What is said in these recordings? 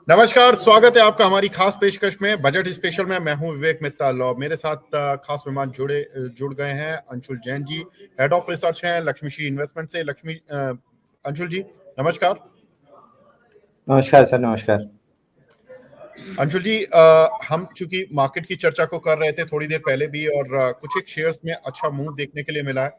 नमस्कार, स्वागत है आपका हमारी खास पेशकश में बजट स्पेशल में। मैं हूं विवेक मित्तल और मेरे साथ खास मेहमान जुड़ गए हैं। Anshul Jain ji head of research हैं लक्ष्मी श्री इन्वेस्टमेंट से। अंशुल जी नमस्कार। नमस्कार सर। नमस्कार अंशुल जी, हम चूंकि मार्केट की चर्चा को कर रहे थे थोड़ी देर पहले भी और कुछ एक शेयर्स में अच्छा मूव देखने के लिए मिला है।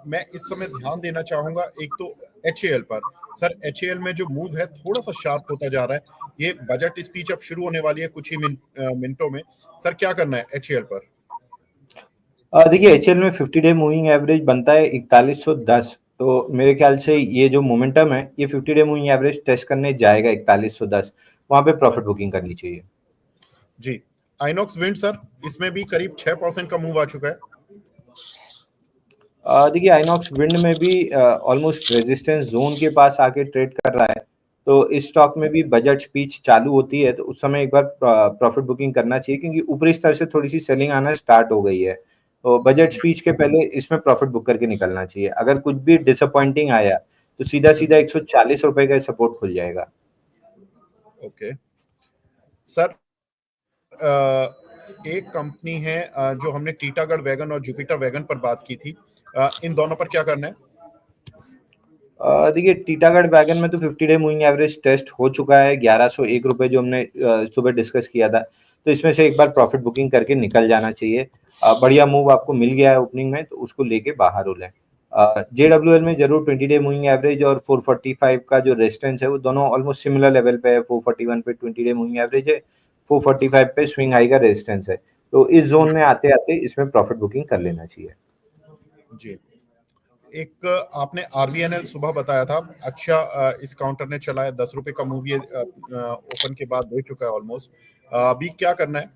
मैं इस समय ध्यान देना चाहूंगा एक तो HAL पर। सर HAL में जो मूव है थोड़ा सा शार्प होता जा रहा है। ये बजट स्पीच अब शुरू होने वाली है कुछ ही मिनटों में। सर क्या करना है HAL पर? देखिए HL में 50 डे मूविंग एवरेज बनता है 4110। तो मेरे ख्याल से ये जो मोमेंटम है ये 50 डे मूविंग एवरेज टेस्ट करने जाएगा 4110। वहां पे प्रॉफिट बुकिंग करनी चाहिए जी। आइनॉक्स विंड सर, इसमें भी करीब 6% का मूव आ चुका है। देखिए आइनॉक्स विंड में भी ऑलमोस्ट रेजिस्टेंस जोन के पास आके ट्रेड कर रहा है। तो इस स्टॉक में भी बजट स्पीच चालू होती है तो उस समय एक बार प्रॉफिट बुकिंग करना चाहिए, क्योंकि ऊपरी स्तर से थोड़ी सी सेलिंग आना स्टार्ट हो गई है। तो बजट स्पीच के पहले इसमें प्रॉफिट बुक करके निकलना चाहिए। अगर कुछ भी डिसअपॉइंटिंग आया तो सीधा सीधा 140 रुपए का सपोर्ट खुल जाएगा। ओके सर, एक कंपनी है जो हमने टीटागढ़ वैगन और जुपिटर वैगन पर बात की थी, इन दोनों पर क्या करना है? देखिए टीटागढ़ वैगन में तो 50 डे मूविंग एवरेज टेस्ट हो चुका है 1101 रुपए, जो हमने सुबह डिस्कस किया था। तो इसमें से एक बार प्रॉफिट बुकिंग करके निकल जाना चाहिए। बढ़िया मूव आपको मिल गया है ओपनिंग में, तो उसको लेके बाहर हो लें। JWL में जरूर 20 डे मूविंग एवरेज और 445 का जो रेजिस्टेंस है वो दोनों ऑलमोस्ट सिमिलर लेवल पे है। 441 पे 20 डे मूविंग एवरेज है, 445 पे स्विंग हाई का रेजिस्टेंस है। तो इस जोन में आते आते इसमें प्रॉफिट बुकिंग कर लेना चाहिए जी। एक आपने RVNL सुबह बताया था, अच्छा इस काउंटर ने चला है 10 रुपए का मूव ये ओपन के बाद दे चुका है ऑलमोस्ट। अभी क्या करना है?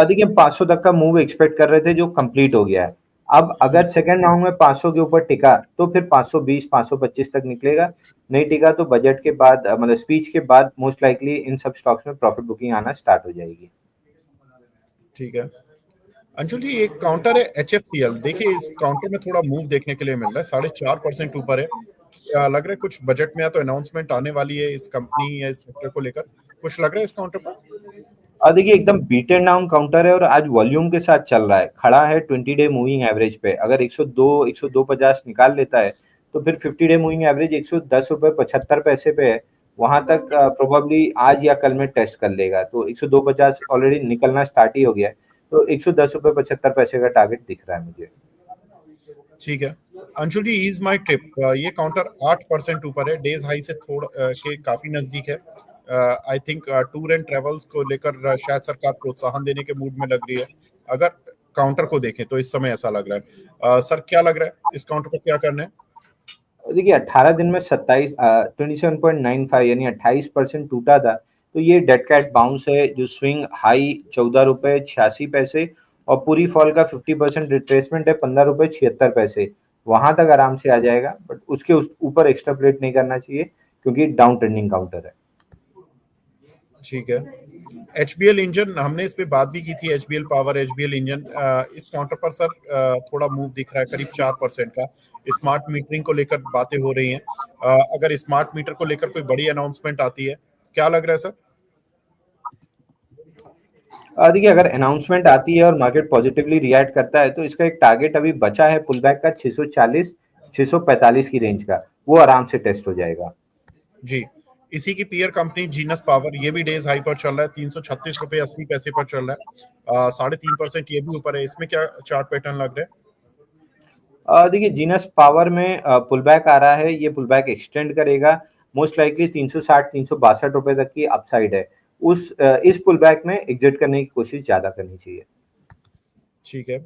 देखिए 500 तक का मूव एक्सपेक्ट कर रहे थे जो कंप्लीट हो गया है। अब अगर सेकंड राउंड में 500 के ऊपर टिका तो फिर 520 525 तक निकलेगा। नहीं टिका तो बजट के बाद मतलब स्पीच के बाद मोस्ट लाइकली इन सब स्टॉक्स में प्रॉफिट बुकिंग आना स्टार्ट हो जाएगी। ठीक है अंशुल जी, एक काउंटर है HFCL। देखिए इस काउंटर में थोड़ा मूव देखने के लिए मिल रहा है, 4.5% ऊपर है। क्या लग रहा है कुछ बजट में या तो अनाउंसमेंट आने वाली है इस कंपनी या इस सेक्टर को लेकर? कुछ लग रहा है इस काउंटर पर? देखिए एकदम बीटन डाउन काउंटर है और आज वॉल्यूम के साथ चल रहा है। खड़ा है 20 डे मूविंग एवरेज पे। अगर 102 निकाल लेता है तो फिर 50 डे मूविंग एवरेज 110 रुपए 75 पैसे पे है। वहां तक प्रोबेबली आज या कल में टेस्ट कर लेगा। तो 102.50 ऑलरेडी निकलना स्टार्ट ही हो गया है। तो 110 रुपए 75 पैसे का टारगेट दिख रहा है मुझे। ठीक है अंशुल जी, इज माई ट्रिप ये काउंटर 8% ऊपर है, डेज हाई से थोड़ा के काफी नजदीक है। I think tour and travels को लेकर शायद सरकार प्रोत्साहन देने के मूड में लग रही है। अगर काउंटर को देखें तो इस समय ऐसा लग रहा है। सर क्या लग रहा है इस काउंटर पर क्या करना है? देखिए 18 दिन में 27.95 यानी 28% टूटा था। तो ये डेड कैट बाउंस है। जो स्विंग हाई 14 रुपए 86 पैसे और पूरी फॉल का 50% रिट्रेसमेंट है 15 रुपए 76 पैसे। वहां तक आराम से आ जाएगा, बट उसके ऊपर एक्स्ट्रापोलेट नहीं करना चाहिए क्योंकि डाउन ट्रेंडिंग काउंटर है। ठीक है HBL इंजन, हमने इस पे बात भी की थी। HBL पावर, HBL इंजन, इस काउंटर पर सर थोड़ा मूव दिख रहा है करीब 4% का। स्मार्ट मीटरिंग को लेकर बातें हो रही हैं। अगर स्मार्ट मीटर को लेकर कोई बड़ी अनाउंसमेंट आती है, क्या लग रहा है सर? देखिए अगर अनाउंसमेंट आती है और मार्केट पॉजिटिवली रिएक्ट करता है तो इसका एक टारगेट अभी बचा है पुल बैक का 640 645 की रेंज का। वो आराम से टेस्ट हो जाएगा। जी। इसी की पीयर कंपनी जीनस पावर, ये भी डेज हाई पर चल रहा है, 336 रुपए 80 पैसे पर चल रहा है। 3.5% ये भी ऊपर है। इसमें क्या चार्ट पैटर्न लग रहा है? देखिए जीनस पावर में पुल बैक आ रहा है। ये पुल बैक एक्सटेंड करेगा। मोस्ट लाइकली 360 362 रुपए तक की अपसाइड है। इस पुल बैक में एग्जिट करने की कोशिश ज्यादा करनी चाहिए। ठीक है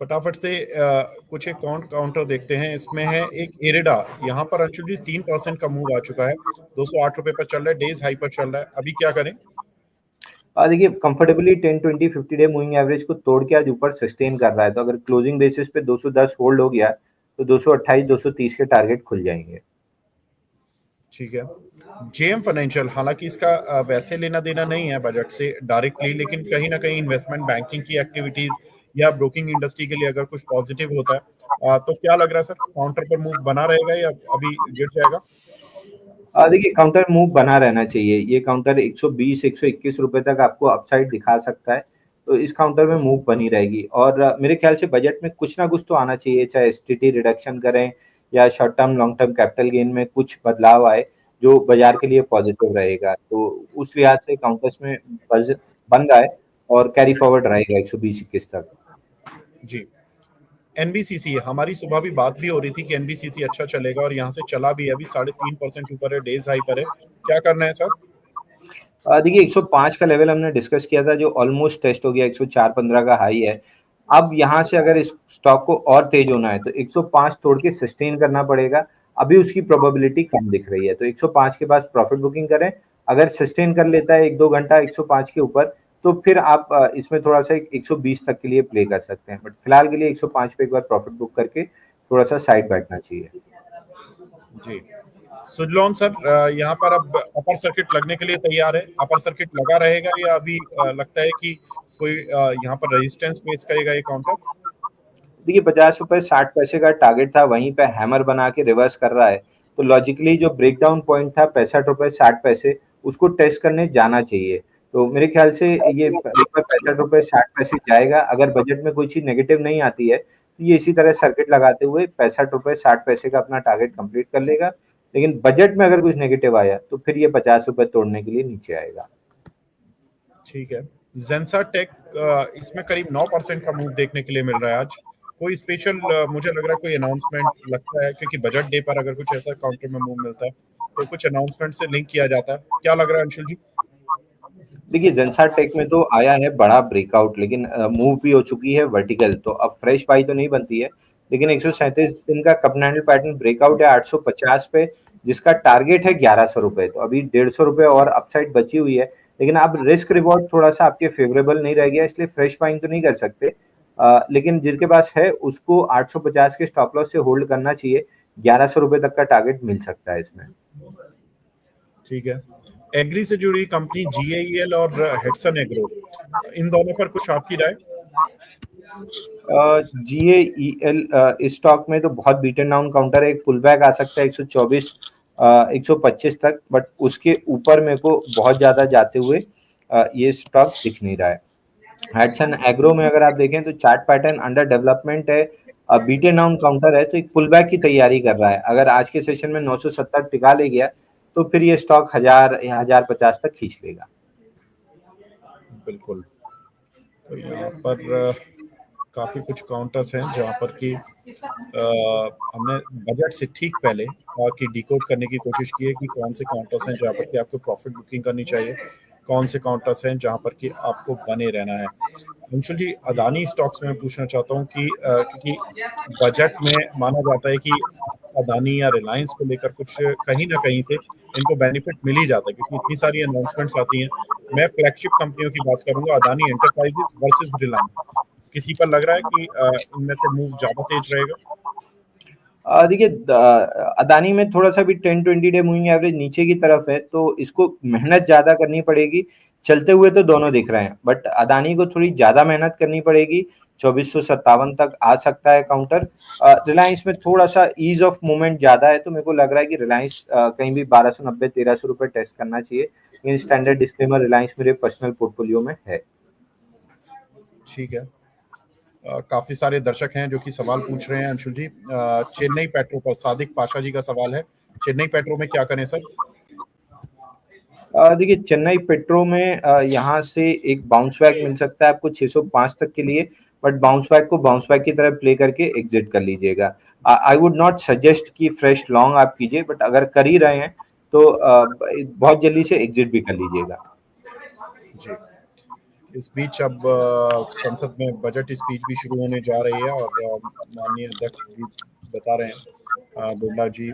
फटाफट से कुछ एक काउंटर देखते हैं। इसमें है एक एरेडा, यहाँ पर अंशुल जी 3% का मूव आ चुका है, 208 रुपए पर चल रहा है, डेज हाई पर चल रहा है। अभी क्या करें? देखिए कंफर्टेबली 10 20 50 डे मूविंग एवरेज को तोड़ के आज ऊपर सस्टेन कर रहा है। तो अगर क्लोजिंग बेसिस पे 210 होल्ड हो गया तो 228 230 के टारगेट खुल जाएंगे। ठीक है। जेएम फाइनेंशियल, हालांकि इसका वैसे लेना देना नहीं है बजट से डायरेक्टली, लेकिन कहीं ना कहीं इन्वेस्टमेंट बैंकिंग की एक्टिविटीज या ब्रोकिंग इंडस्ट्री के लिए अगर कुछ पॉजिटिव होता है, तो क्या लग रहा है सर, काउंटर पर मूव बना रहेगा या अभी गिर जाएगा? देखिए काउंटर मूव बना रहना चाहिए। ये काउंटर 120 121 रुपए तक आपको अपसाइड दिखा सकता है। तो इस काउंटर में मूव बनी रहेगी और मेरे ख्याल से बजट में कुछ ना कुछ तो आना चाहिए, चाहे एसटीटी रिडक्शन करें या short term long term capital gain में कुछ बदलाव आए जो बाजार के लिए पॉजिटिव रहेगा। तो उस लिहाज से काउंटर्स में बज बन रहा है और कैरी फॉरवर्ड रहेगा 120-21 तक। जी। एनबीसीसी, हमारी सुबह भी बात भी हो रही थी कि एनबीसीसी अच्छा चलेगा और यहाँ से चला भी है, अभी 3.5% ऊपर है, डेज हाई पर है। क्या करना है सर? देखिए 105 का लेवल हमने डिस्कस किया था जो ऑलमोस्ट टेस्ट हो गया, 104-15 का हाई है। अब यहाँ से अगर इस स्टॉक को और तेज होना है तो 105 तोड़ के सस्टेन करना पड़ेगा। अभी उसकी प्रोबेबिलिटी कम दिख रही है, तो 105 के पास प्रॉफिट बुकिंग करें। अगर सस्टेन कर लेता है 1-2 घंटा 105 के ऊपर, तो फिर आप इसमें थोड़ा सा 120 तक के लिए प्ले कर सकते हैं, बट फिलहाल के लिए 105 पे एक बार प्रॉफिट बुक करके थोड़ा सा साइड बैठना चाहिए। जी। सुजलॉन सर, यहाँ पर अब अपर सर्किट लगने के लिए तैयार है, अपर सर्किट लगा रहेगा या अभी लगता है कि कोई यहाँ पर रेजिस्टेंस फेस करेगा ये काउंटर? देखिए 50 रुपए 60 पैसे का टारगेट था, वहीं पे हैमर बना के रिवर्स कर रहा है। तो लॉजिकली जो ब्रेकडाउन पॉइंट था 65 रुपए 60 पैसे, उसको टेस्ट करने जाना चाहिए। तो मेरे ख्याल से ये एक बार 65 रुपए 60 पैसे जाएगा, अगर बजट में कोई चीज नेगेटिव नहीं आती है तो ये इसी तरह सर्किट लगाते हुए 65 रुपए 60 पैसे का अपना टारगेट कंप्लीट कर लेगा। लेकिन बजट में अगर कुछ नेगेटिव आया तो फिर ये 50 रुपए तोड़ने के लिए नीचे आएगा। ठीक है। जेंसा टेक, इसमें करीब 9% का मूव देखने के लिए मिल रहा है आज। कोई स्पेशल, मुझे लग रहा है कोई अनाउंसमेंट लगता है, क्योंकि बजट डे पर अगर कुछ ऐसा काउंटर में मूव मिलता है तो कुछ अनाउंसमेंट से लिंक किया जाता है। क्या लग रहा है अंशुल जी? देखिए जनसा टेक में तो आया है बड़ा ब्रेकआउट, लेकिन मूव भी हो चुकी है वर्टिकल, तो अब फ्रेश बाई तो नहीं बनती है। लेकिन 137 दिन का कपनैंडल पैटर्न ब्रेकआउट है 850 पे, जिसका टारगेट है 1100 रुपए। तो अभी 150 रुपए और अपसाइड बची हुई है, लेकिन अब रिस्क रिवॉर्ड थोड़ा सा आपके फेवरेबल नहीं रह गया, इसलिए फ्रेश बाइंग तो नहीं कर सकते। लेकिन जिसके पास है उसको 850 के स्टॉप लॉस से होल्ड करना चाहिए। 1100 रुपए तक का टारगेट मिल सकता है इसमें। ठीक है। एग्री से जुड़ी कंपनी जीएईएल और हेडसन एग्रो, इन दोनों पर कुछ आपकी राय? जीएईएल इस स्टॉक में तो बहुत बीटन डाउन काउंटर है, एक पुल बैक आ सकता है 124 125 तक, बट उसके ऊपर मेरे को बहुत ज्यादा जाते हुए ये स्टॉक दिख नहीं रहा है। हैटसन एग्रो में अगर आप देखें तो चार्ट पैटर्न अंडर डेवलपमेंट है, बीटन डाउन काउंटर है, तो एक पुल बैक की तैयारी कर रहा है। अगर आज के सेशन में 970 टिका ले गया तो फिर ये स्टॉक 1000 या 1050 तक खींच लेगा। बिल्कुल। तो यहाँ पर काफी कुछ काउंटर्स हैं जहाँ पर कि हमने बजट से ठीक पहले कि डिकोड करने की कोशिश की है कि कौन से काउंटर्स हैं जहाँ पर कि आपको प्रॉफिट बुकिंग करनी चाहिए, कौन से काउंटर्स हैं जहाँ पर कि आपको बने रहना है। अंशुल जी, अदानी स्टॉक्स में मैं पूछना चाहता हूँ कि क्योंकि बजट में माना जाता है कि अदानी या रिलायंस को लेकर कुछ कहीं ना कहीं से इनको बेनिफिट मिल ही जाता है, क्योंकि इतनी सारी अनाउंसमेंट्स आती हैं। मैं फ्लैगशिप कंपनियों की बात करूंगा, अदानी एंटरप्राइजेज वर्सेस रिलायंस, किसी पर लग रहा है कि इनमें से मूव ज्यादा तेज रहेगा? देखिए अदानी में थोड़ा सा भी 10-20 डे मूविंग एवरेज नीचे की तरफ है, तो इसको मेहनत ज्यादा करनी पड़ेगी। चलते हुए तो दोनों दिख रहे हैं, बट अदानी को थोड़ी ज्यादा मेहनत करनी पड़ेगी। 2457 तक आ सकता है काउंटर। रिलायंस में थोड़ा सा ईज ऑफ मूवमेंट ज्यादा है, तो मेरे को लग रहा है कि रिलायंस कहीं भी 1290 1300 रुपए टेस्ट करना चाहिए। लेकिन स्टैंडर्ड डिस्क्लेमर, रिलायंस मेरे पर्सनल पोर्टफोलियो में है। ठीक है। काफी सारे दर्शक हैं जो कि सवाल पूछ रहे हैं अंशुल जी। चेन्नई पेट्रो पर सादिक पाशा जी का सवाल है, चेन्नई पेट्रो में क्या करें सर? देखिए चेन्नई पेट्रो में यहाँ से एक बाउंस बैक मिल सकता है आपको 605 तक के लिए, बट बाउंस बैक को बाउंस बैक की तरह प्ले करके एग्जिट कर लीजिएगा। आई वुड नॉट सजेस्ट कि फ्रेश लॉन्ग आप कीजिए, बट अगर कर ही रहे हैं तो बहुत जल्दी से एग्जिट भी कर लीजिएगा। जी। इस बीच अब संसद में बजट स्पीच भी शुरू होने जा रही है और माननीय अध्यक्ष जी बता रहे हैं, बिरला जी,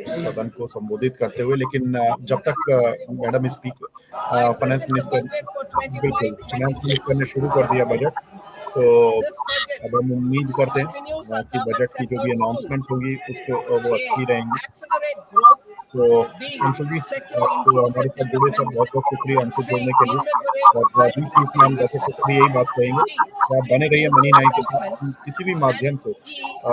सदन को संबोधित करते हुए, लेकिन जब तक मैडम स्पीक फाइनेंस मिनिस्टर, बिल्कुल फाइनेंस मिनिस्टर ने शुरू कर दिया बजट, तो अब हम उम्मीद करते हैं कि बजट की जो भी अनाउंसमेंट्स होंगी उसको वो अच्छी रहेंगी। तो अंशुल जी, आपको हमारे साथ जुड़े सर बहुत बहुत शुक्रिया हमसे जुड़ने के लिए। और बीच बीच में हम दर्शकों को भी यही बात कहेंगे कि आप बने रहिए मनी 9 के साथ। हम किसी भी माध्यम से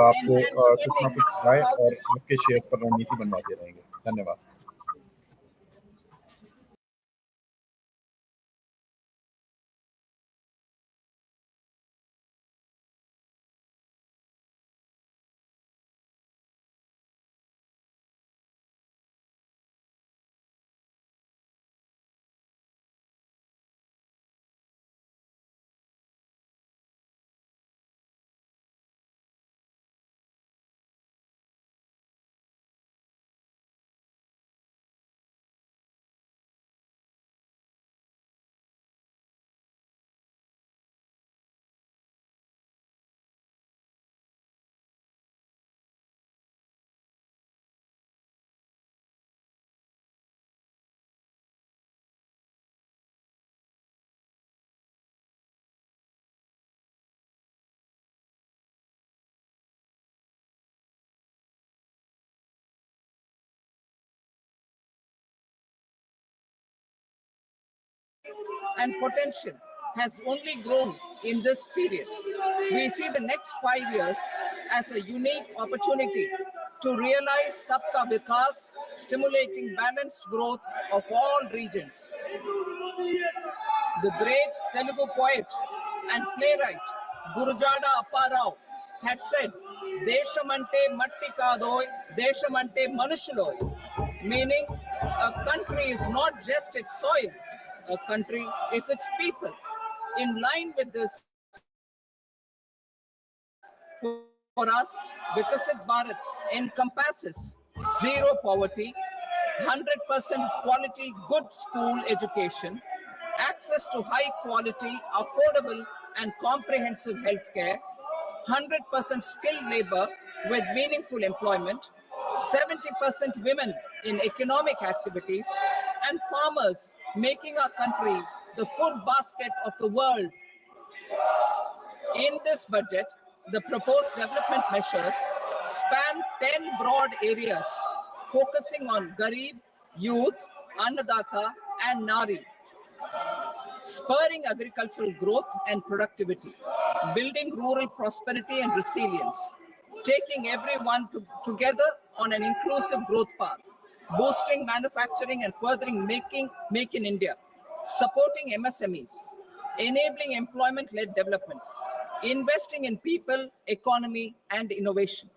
आपको कुछ ना कुछ राय और आपके शेयर्स पर रणनीति बनवाते रहेंगे। धन्यवाद। and potential has only grown in this period. We see the next 5 years as a unique opportunity to realize Sabka Vikas, stimulating balanced growth of all regions. The great Telugu poet and playwright Gurujada Apparao had said, Deshamante matti kadoy, Deshamante manushuloy, meaning a country is not just its soil, a country is its people. In line with this, for us, Vikasit Bharat encompasses zero poverty, 100% quality good school education, access to high quality, affordable and comprehensive healthcare, 100% skilled labor with meaningful employment, 70% women in economic activities, and farmers making our country the food basket of the world. In this budget, the proposed development measures span 10 broad areas, focusing on Garib, youth, Annadata, and Nari, spurring agricultural growth and productivity, building rural prosperity and resilience, taking everyone together on an inclusive growth path, boosting manufacturing and furthering Make in India, supporting MSMEs, enabling employment-led development, investing in people, economy, and innovation,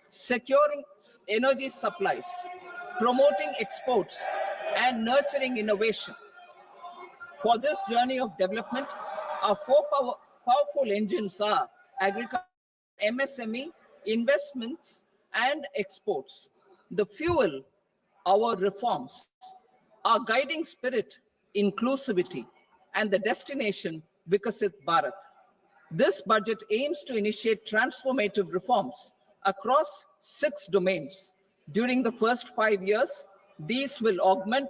securing energy supplies, promoting exports, and nurturing innovation. For this journey of development, our four powerful engines are agriculture, MSME, investments, and exports. The fuel, our reforms, our guiding spirit, inclusivity, and the destination, Vikasit Bharat. This budget aims to initiate transformative reforms across 6 domains. During the first 5 years, these will augment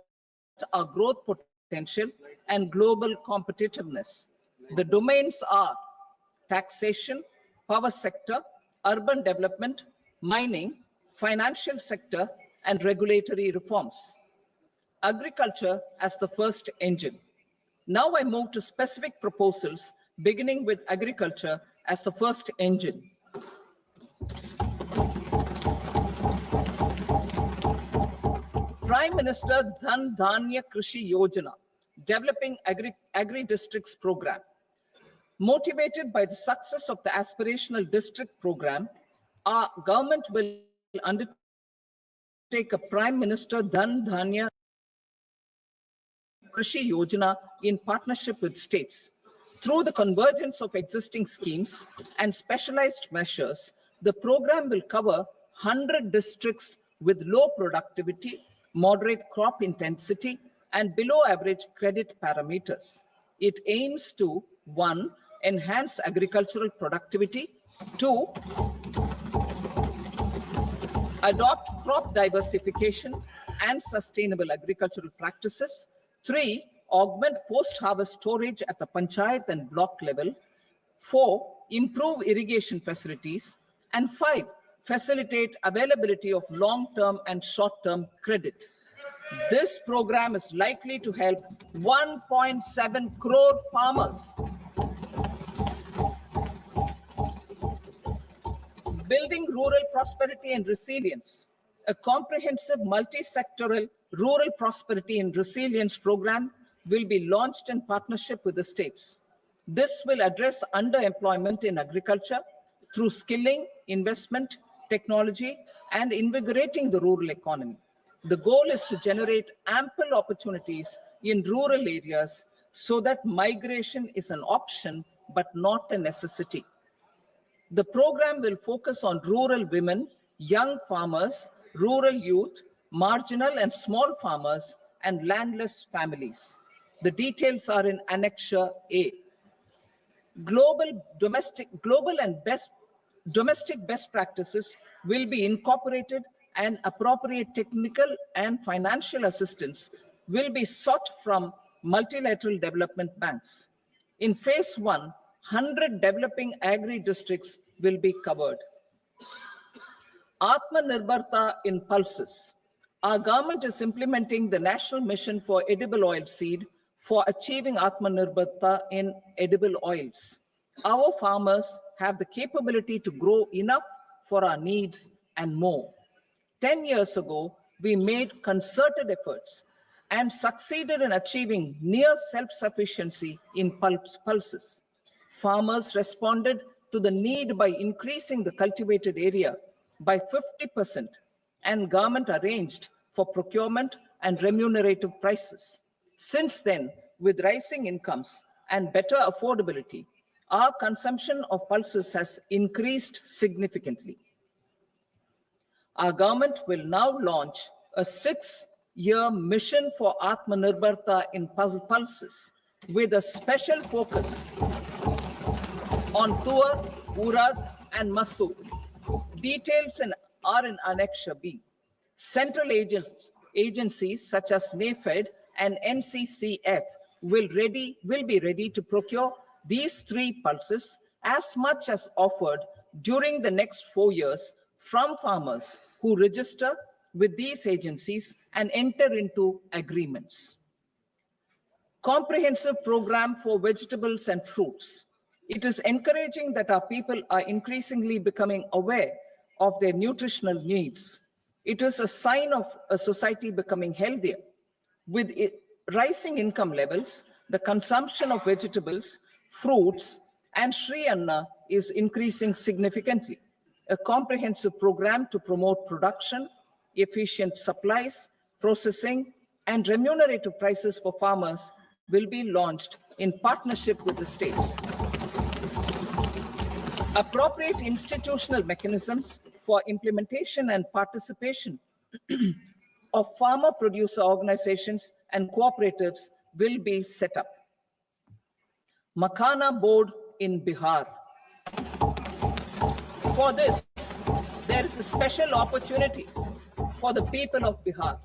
our growth potential and global competitiveness. The domains are taxation, power sector, urban development, mining, financial sector, and regulatory reforms. Agriculture as the first engine. Now I move to specific proposals, beginning with agriculture as the first engine. Prime Minister Dhan Dhanya Krishi Yojana, developing agri-districts program. Motivated by the success of the aspirational district program, our government will undertake a Prime Minister Dhan Dhanya Krishi Yojana in partnership with states. Through the convergence of existing schemes and specialized measures, the program will cover 100 districts with low productivity, moderate crop intensity, and below average credit parameters. It aims to 1. Enhance agricultural productivity, 2. Adopt crop diversification and sustainable agricultural practices, 3. Augment post-harvest storage at the panchayat and block level, 4, improve irrigation facilities. And 5, facilitate availability of long-term and short-term credit. This program is likely to help 1.7 crore farmers. Building rural prosperity and resilience. A comprehensive multi-sectoral rural prosperity and resilience program will be launched in partnership with the states. This will address underemployment in agriculture through skilling, investment, technology, and invigorating the rural economy. The goal is to generate ample opportunities in rural areas so that migration is an option but not a necessity. The program will focus on rural women, young farmers, rural youth, marginal and small farmers, and landless families. The details are in Annexure A. Domestic best practices will be incorporated, and appropriate technical and financial assistance will be sought from multilateral development banks. In phase 1, 100 developing agri-districts will be covered. Atmanirbharta in pulses. Our government is implementing the National Mission for Edible Oil Seed for achieving Atmanirbharta in edible oils. Our farmers have the capability to grow enough for our needs and more. 10 years ago, we made concerted efforts and succeeded in achieving near self-sufficiency in pulses. Farmers responded to the need by increasing the cultivated area by 50%, and government arranged for procurement and remunerative prices. Since then, with rising incomes and better affordability, our consumption of pulses has increased significantly. Our government will now launch a 6-year mission for Atmanirbharta in pulses with a special focus on Tuar, Urad, and Masoor. Details are in Annexure B. Central agencies such as NAFED and NCCF will be ready to procure these 3 pulses as much as offered during the next 4 years from farmers who register with these agencies and enter into agreements. Comprehensive program for vegetables and fruits. It is encouraging that our people are increasingly becoming aware of their nutritional needs. It is a sign of a society becoming healthier. With rising income levels, the consumption of vegetables, fruits, and Sri Anna is increasing significantly. A comprehensive program to promote production, efficient supplies, processing, and remunerative prices for farmers will be launched in partnership with the states. Appropriate institutional mechanisms for implementation and participation of farmer producer organizations and cooperatives will be set up. Makhana board in Bihar. For this, there is a special opportunity for the people of Bihar.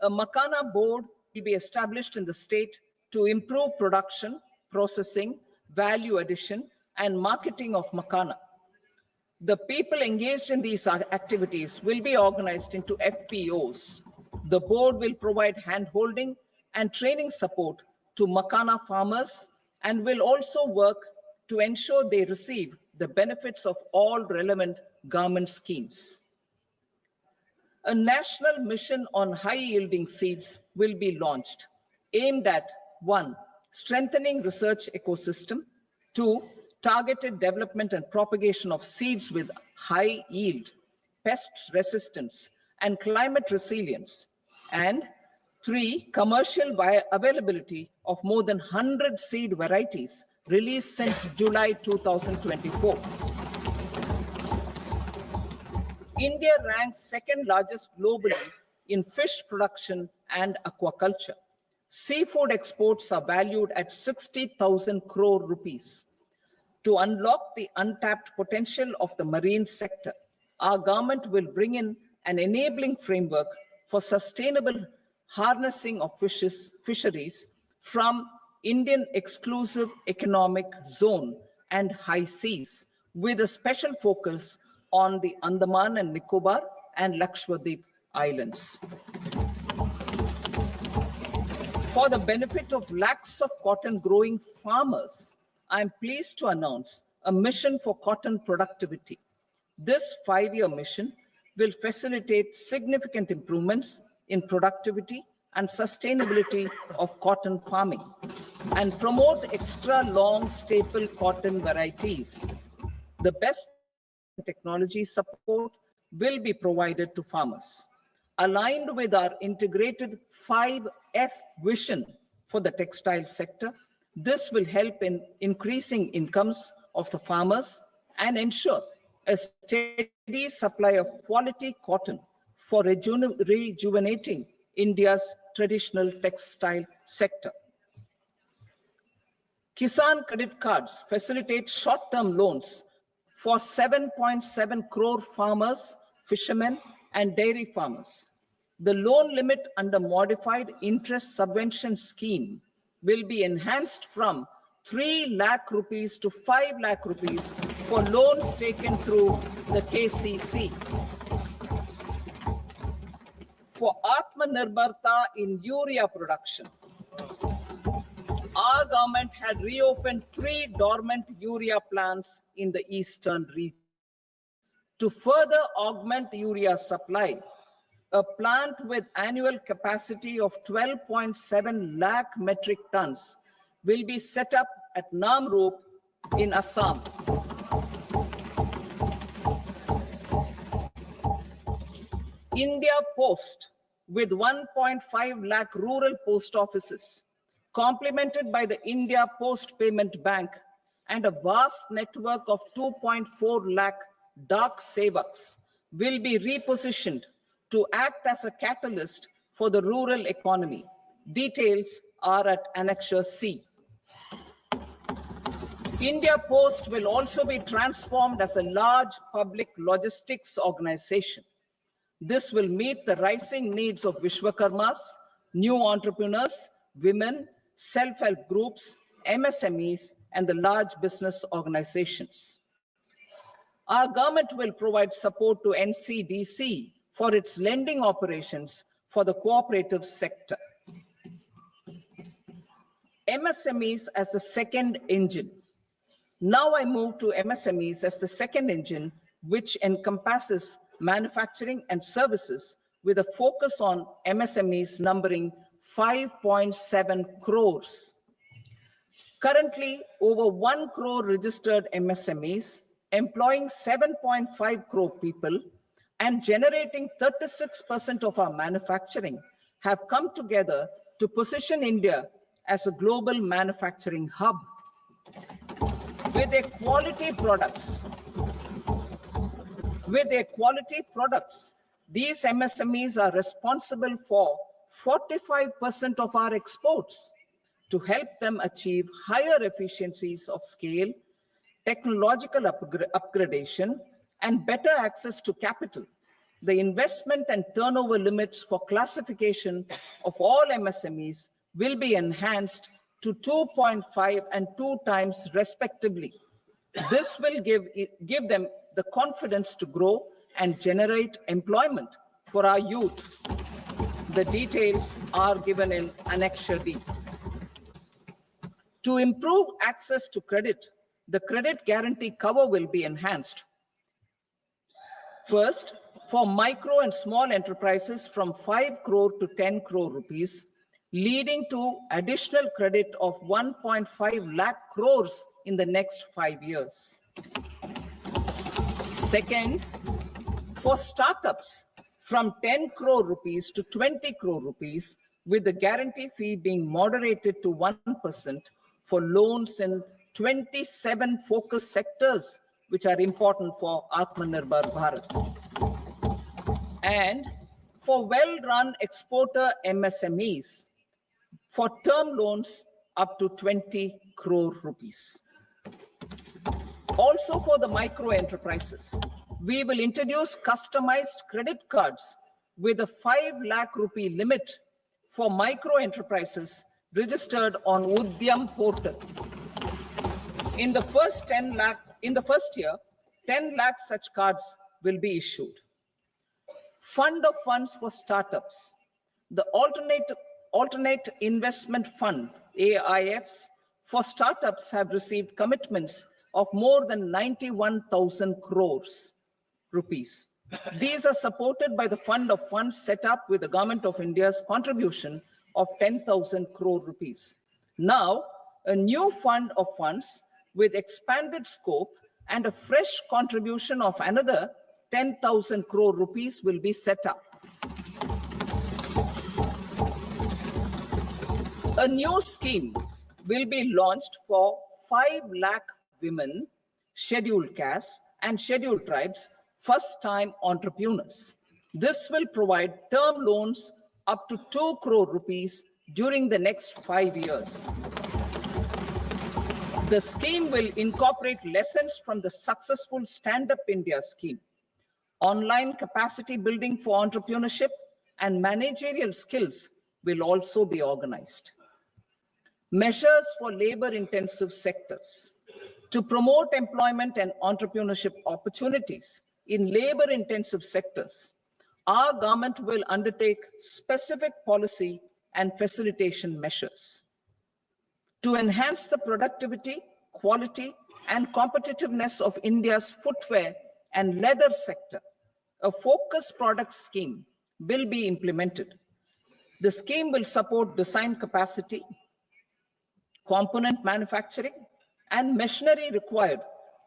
A Makhana board will be established in the state to improve production, processing, value addition, and marketing of Makhana. The people engaged in these activities will be organized into FPOs. The board will provide hand-holding and training support to Makhana farmers and will also work to ensure they receive the benefits of all relevant government schemes. A national mission on high-yielding seeds will be launched, aimed at 1, strengthening research ecosystem, 2, targeted development and propagation of seeds with high yield, pest resistance, and climate resilience, and 3, commercial availability of more than 100 seed varieties released since July 2024. India ranks second largest globally in fish production and aquaculture. Seafood exports are valued at 60,000 crore rupees. To unlock the untapped potential of the marine sector, our government will bring in an enabling framework for sustainable harnessing of fisheries from Indian Exclusive Economic Zone and high seas, with a special focus on the Andaman and Nicobar and Lakshadweep Islands. For the benefit of lakhs of cotton growing farmers, I am pleased to announce a mission for cotton productivity. This 5-year mission will facilitate significant improvements in productivity and sustainability of cotton farming and promote extra long staple cotton varieties. The best technology support will be provided to farmers. Aligned with our integrated 5F vision for the textile sector, this will help in increasing incomes of the farmers and ensure a steady supply of quality cotton for rejuvenating India's traditional textile sector. Kisan credit cards facilitate short-term loans for 7.7 crore farmers, fishermen, and dairy farmers. The loan limit under modified interest subvention scheme will be enhanced from 3 lakh rupees to 5 lakh rupees for loans taken through the KCC. For Atmanirbharta in urea production, our government had reopened 3 dormant urea plants in the eastern region. To further augment urea supply, a plant with annual capacity of 12.7 lakh metric tons will be set up at Namrup in Assam. India Post, with 1.5 lakh rural post offices, complemented by the India Post Payment Bank and a vast network of 2.4 lakh Dak Sevaks, will be repositioned to act as a catalyst for the rural economy. Details are at Annexure C. India Post will also be transformed as a large public logistics organization. This will meet the rising needs of Vishwakarmas, new entrepreneurs, women, self-help groups, MSMEs, and the large business organizations. Our government will provide support to NCDC for its lending operations for the cooperative sector. MSMEs as the second engine. Now I move to MSMEs as the second engine, which encompasses manufacturing and services with a focus on MSMEs numbering 5.7 crores. Currently, over 1 crore registered MSMEs, employing 7.5 crore people and generating 36% of our manufacturing, have come together to position India as a global manufacturing hub. With their quality products, these MSMEs are responsible for 45% of our exports. To help them achieve higher efficiencies of scale, technological upgradation, and better access to capital, the investment and turnover limits for classification of all MSMEs will be enhanced to 2.5 and 2 times respectively. This will give them the confidence to grow and generate employment for our youth. The details are given in Annexure D. To improve access to credit, the credit guarantee cover will be enhanced. First, for micro and small enterprises from 5 crore to 10 crore rupees, leading to additional credit of 1.5 lakh crores in the next 5 years. Second, for startups from 10 crore rupees to 20 crore rupees, with the guarantee fee being moderated to 1% for loans in 27 focus sectors, which are important for Atmanirbhar Bharat. And for well-run exporter MSMEs, for term loans up to 20 crore rupees. Also for the micro enterprises, we will introduce customized credit cards with a 5 lakh rupee limit for micro enterprises registered on Udyam portal. In the first year, 10 lakh such cards will be issued. Fund of funds for startups. The alternate investment fund, AIFs, for startups have received commitments of more than 91,000 crores rupees. These are supported by the fund of funds set up with the Government of India's contribution of 10,000 crore rupees. Now, a new fund of funds with expanded scope and a fresh contribution of another 10,000 crore rupees will be set up. A new scheme will be launched for 5 lakh women, scheduled castes and scheduled tribes, first-time entrepreneurs. This will provide term loans up to 2 crore rupees during the next 5 years. The scheme will incorporate lessons from the successful Stand Up India scheme. Online capacity building for entrepreneurship and managerial skills will also be organized. Measures for labor-intensive sectors. To promote employment and entrepreneurship opportunities in labor-intensive sectors, our government will undertake specific policy and facilitation measures. To enhance the productivity, quality, and competitiveness of India's footwear and leather sector, a focused product scheme will be implemented. The scheme will support design capacity, component manufacturing, and machinery required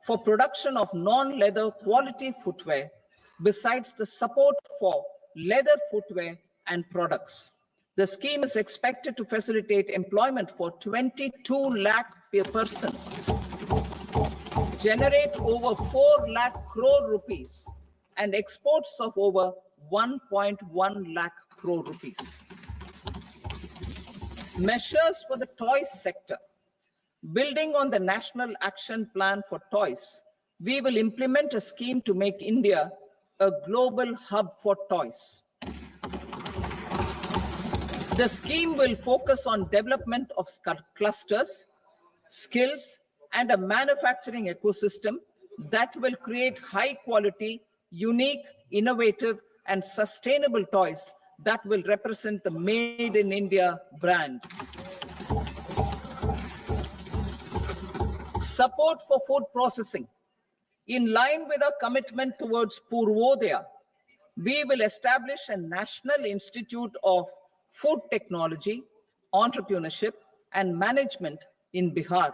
for production of non-leather quality footwear, besides the support for leather footwear and products. The scheme is expected to facilitate employment for 22 lakh persons, generate over 4 lakh crore rupees, and exports of over 1.1 lakh crore rupees. Measures for the toys sector. Building on the National Action Plan for Toys, we will implement a scheme to make India a global hub for toys. The scheme will focus on development of clusters, skills, and a manufacturing ecosystem that will create high quality, unique, innovative, and sustainable toys that will represent the Made in India brand. Support for food processing. In line with our commitment towards Purvodaya, we will establish a National Institute of Food Technology, Entrepreneurship, and Management in Bihar.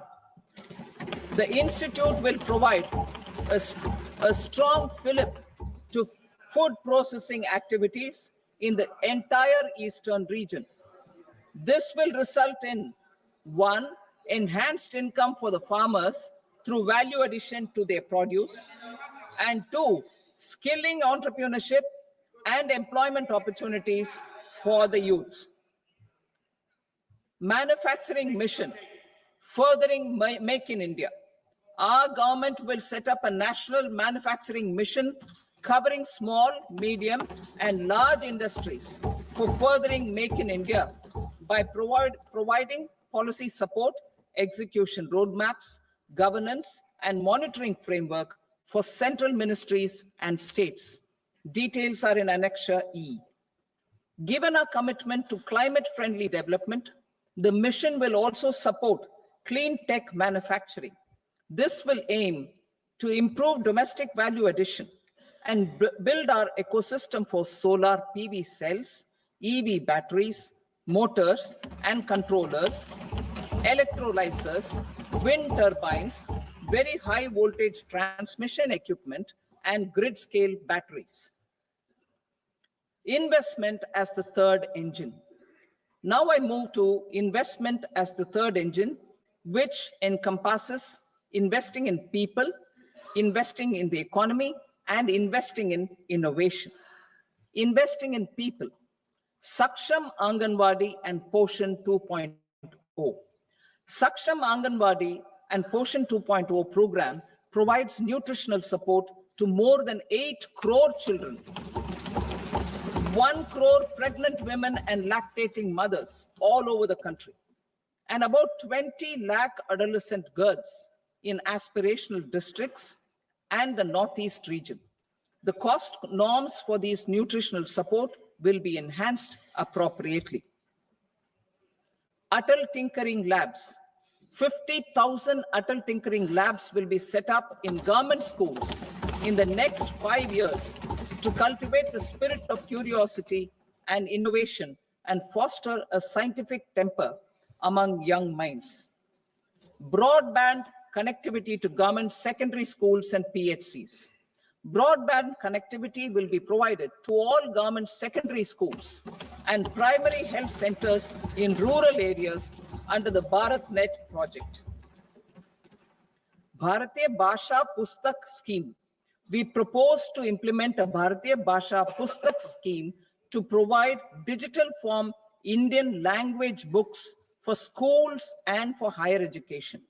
The institute will provide a strong fillip to food processing activities in the entire eastern region. This will result in 1. Enhanced income for the farmers through value addition to their produce, and 2. Skilling entrepreneurship and employment opportunities for the youth. Manufacturing mission, furthering Make in India. Our government will set up a national manufacturing mission covering small, medium, and large industries for furthering Make in India by providing policy support, execution roadmaps, governance, and monitoring framework for central ministries and states. Details are in Annexure E. Given our commitment to climate-friendly development, the mission will also support clean tech manufacturing. This will aim to improve domestic value addition and build our ecosystem for solar PV cells, EV batteries, motors and controllers, electrolyzers, wind turbines, very high voltage transmission equipment, and grid scale batteries. Investment as the third engine. Now I move to investment as the third engine, which encompasses investing in people, investing in the economy, and investing in innovation. Investing in people. Saksham Anganwadi and Poshan 2.0. Saksham Anganwadi and Poshan 2.0 program provides nutritional support to more than 8 crore children, 1 crore pregnant women and lactating mothers all over the country, and about 20 lakh adolescent girls in aspirational districts and the Northeast region. The cost norms for these nutritional support will be enhanced appropriately. Atal Tinkering Labs. 50,000 Atal Tinkering Labs will be set up in government schools in the next 5 years to cultivate the spirit of curiosity and innovation and foster a scientific temper among young minds. Broadband connectivity to government secondary schools and PHCs. Broadband connectivity will be provided to all government secondary schools and primary health centers in rural areas under the BharatNet project. Bharatiya Bhasha Pustak Scheme. We propose to implement a Bharatiya Bhasha Pustak scheme to provide digital form Indian language books for schools and for higher education.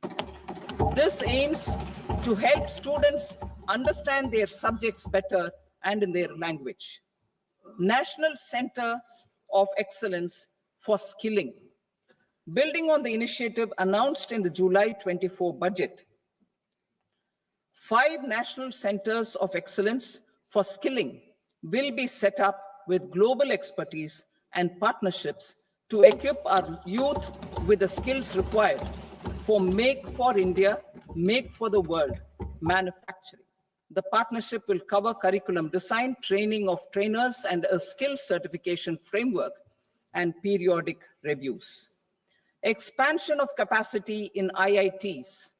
This aims to help students understand their subjects better and in their language. National Centers of Excellence for Skilling. Building on the initiative announced in the July 24 budget, 5 national centers of excellence for skilling will be set up with global expertise and partnerships to equip our youth with the skills required for Make for India, Make for the World manufacturing. The partnership will cover curriculum design, training of trainers, and a skill certification framework and periodic reviews. Expansion of capacity in IITs.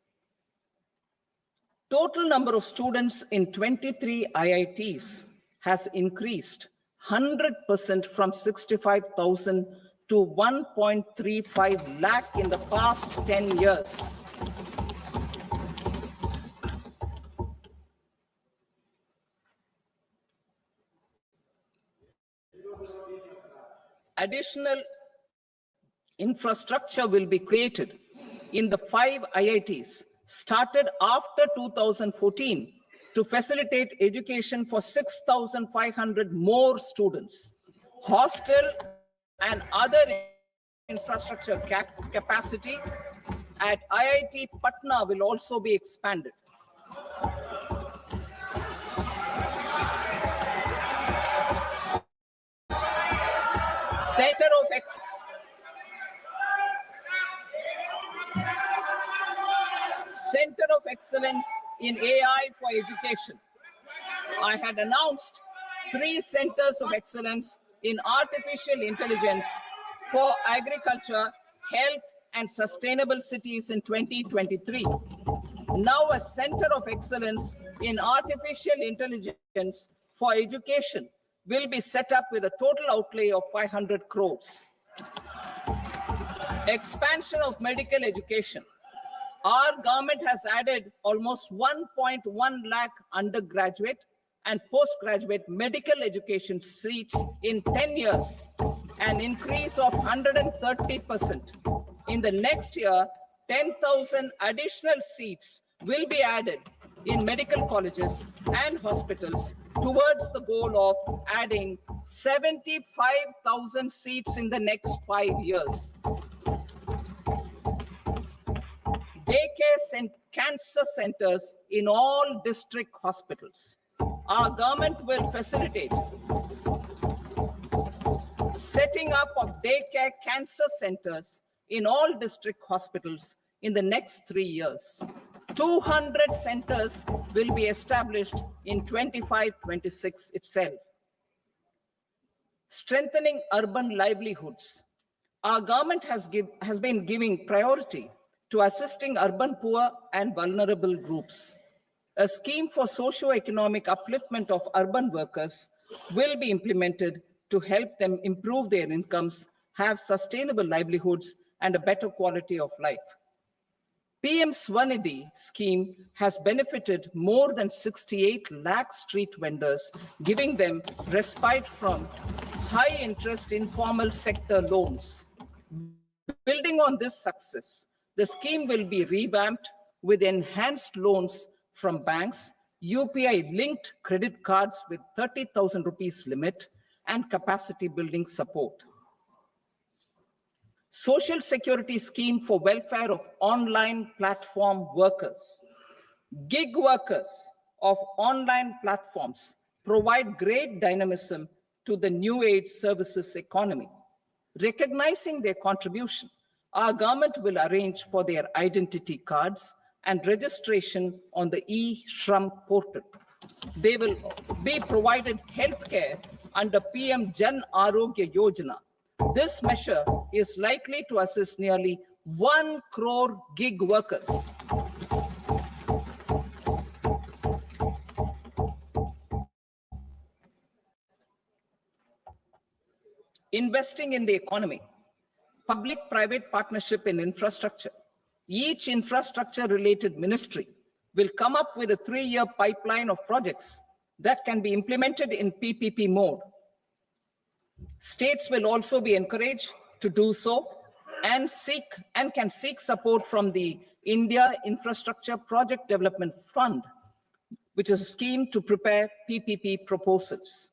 Total number of students in 23 IITs has increased 100% from 65,000 to 1.35 lakh in the past 10 years. Additional infrastructure will be created in the 5 IITs started after 2014 to facilitate education for 6,500 more students. Hostel and other infrastructure capacity at IIT Patna will also be expanded. Center of Excellence. Center of Excellence in AI for Education. I had announced 3 centers of excellence in artificial intelligence for agriculture, health, and sustainable cities in 2023. Now a center of excellence in artificial intelligence for education will be set up with a total outlay of 500 crores. Expansion of medical education. Our government has added almost 1.1 lakh undergraduate and postgraduate medical education seats in 10 years, an increase of 130%. In the next year, 10,000 additional seats will be added in medical colleges and hospitals towards the goal of adding 75,000 seats in the next 5 years. Daycare and cancer centers in all district hospitals. Our government will facilitate setting up of daycare cancer centers in all district hospitals in the next 3 years. 200 centers will be established in 25-26 itself. Strengthening urban livelihoods. Our government has been giving priority to assisting urban poor and vulnerable groups. A scheme for socio-economic upliftment of urban workers will be implemented to help them improve their incomes, have sustainable livelihoods, and a better quality of life. PM Swanidhi scheme has benefited more than 68 lakh street vendors, giving them respite from high interest informal sector loans. Building on this success, the scheme will be revamped with enhanced loans from banks, UPI-linked credit cards with 30,000 rupees limit, and capacity building support. Social Security scheme for welfare of online platform workers. Gig workers of online platforms provide great dynamism to the new age services economy. Recognizing their contribution, our government will arrange for their identity cards and registration on the e-Shram portal. They will be provided healthcare under PM Jan Arogya Yojana. This measure is likely to assist nearly 1 crore gig workers. Investing in the economy, public-private partnership in infrastructure. Each infrastructure-related ministry will come up with a 3-year pipeline of projects that can be implemented in PPP mode. States will also be encouraged to do so and can seek support from the India Infrastructure Project Development Fund, which is a scheme to prepare PPP proposals.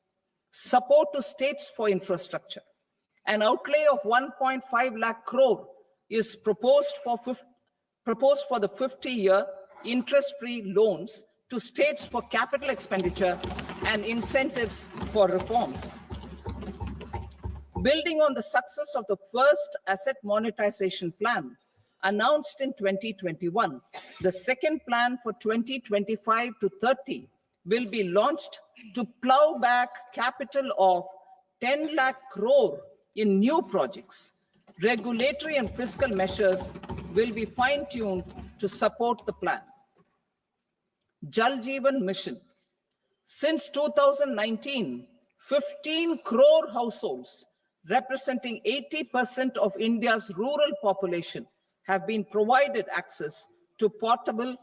Support to states for infrastructure. An outlay of 1.5 lakh crore is proposed for the 50-year interest-free loans to states for capital expenditure and incentives for reforms. Building on the success of the first asset monetization plan announced in 2021, the second plan for 2025 to 30 will be launched to plow back capital of 10 lakh crore in new projects. Regulatory and fiscal measures will be fine-tuned to support the plan. Jal Jeevan Mission. Since 2019, 15 crore households representing 80% of India's rural population have been provided access to portable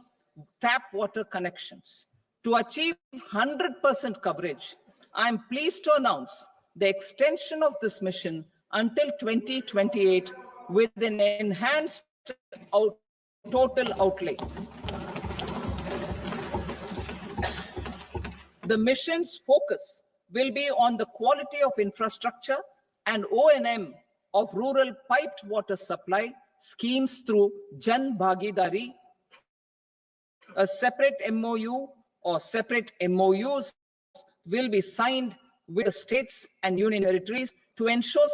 tap water connections. To achieve 100% coverage, I am pleased to announce the extension of this mission until 2028 with an enhanced total outlay. The mission's focus will be on the quality of infrastructure and O&M of rural piped water supply schemes through Jan Bhagidari. A separate MOU or separate MOUs will be signed with the states and union territories to ensure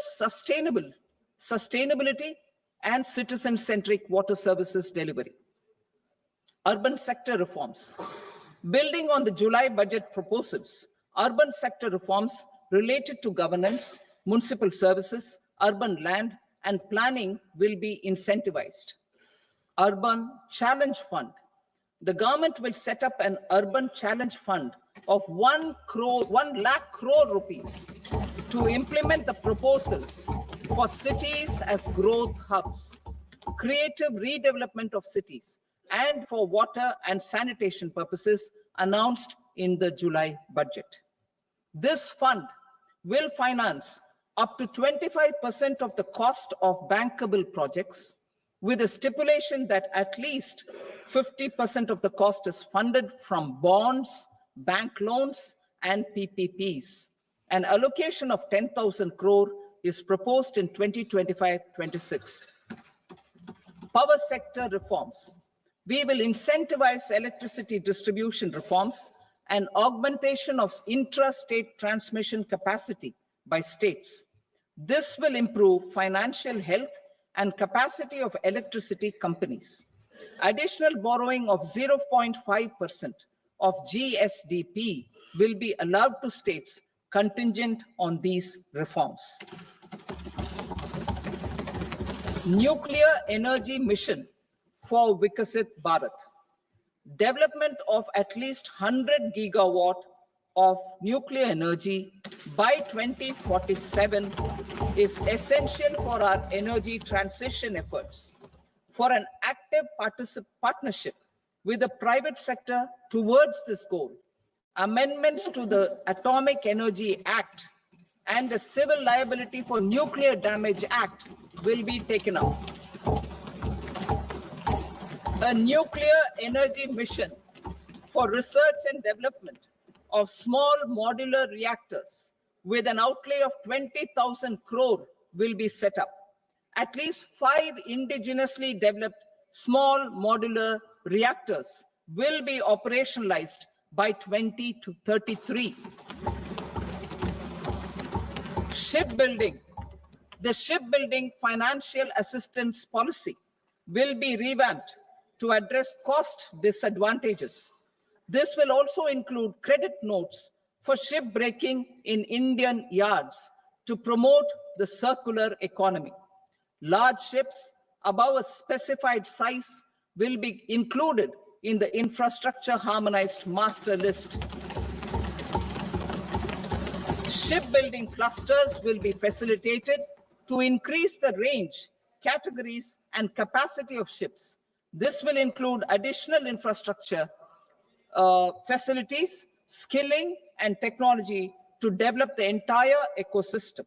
sustainability and citizen-centric water services delivery. Urban sector reforms. Building on the July budget proposals, urban sector reforms related to governance, municipal services, urban land, and planning will be incentivized. Urban Challenge Fund. The government will set up an urban challenge fund of 1 lakh crore rupees to implement the proposals for cities as growth hubs, creative redevelopment of cities, and for water and sanitation purposes announced in the July budget. This fund will finance up to 25% of the cost of bankable projects, with a stipulation that at least 50% of the cost is funded from bonds, bank loans, and PPPs. An allocation of 10,000 crore is proposed in 2025-26. Power sector reforms. We will incentivize electricity distribution reforms and augmentation of intra-state transmission capacity by states. This will improve financial health and capacity of electricity companies. Additional borrowing of 0.5% of GSDP will be allowed to states contingent on these reforms. Nuclear energy mission for Vikasit Bharat. Development of at least 100 gigawatt of nuclear energy by 2047 is essential for our energy transition efforts. For an active partnership with the private sector towards this goal, amendments to the Atomic Energy Act and the Civil Liability for Nuclear Damage Act will be taken up. A nuclear energy mission for research and development of small modular reactors with an outlay of 20,000 crore will be set up. At least 5 indigenously developed small modular reactors will be operationalized by 2033. Shipbuilding. The shipbuilding financial assistance policy will be revamped to address cost disadvantages. This will also include credit notes for shipbreaking in Indian yards to promote the circular economy. Large ships above a specified size will be included in the infrastructure harmonized master list. Shipbuilding clusters will be facilitated to increase the range, categories, and capacity of ships. This will include additional infrastructure, facilities, skilling, and technology to develop the entire ecosystem.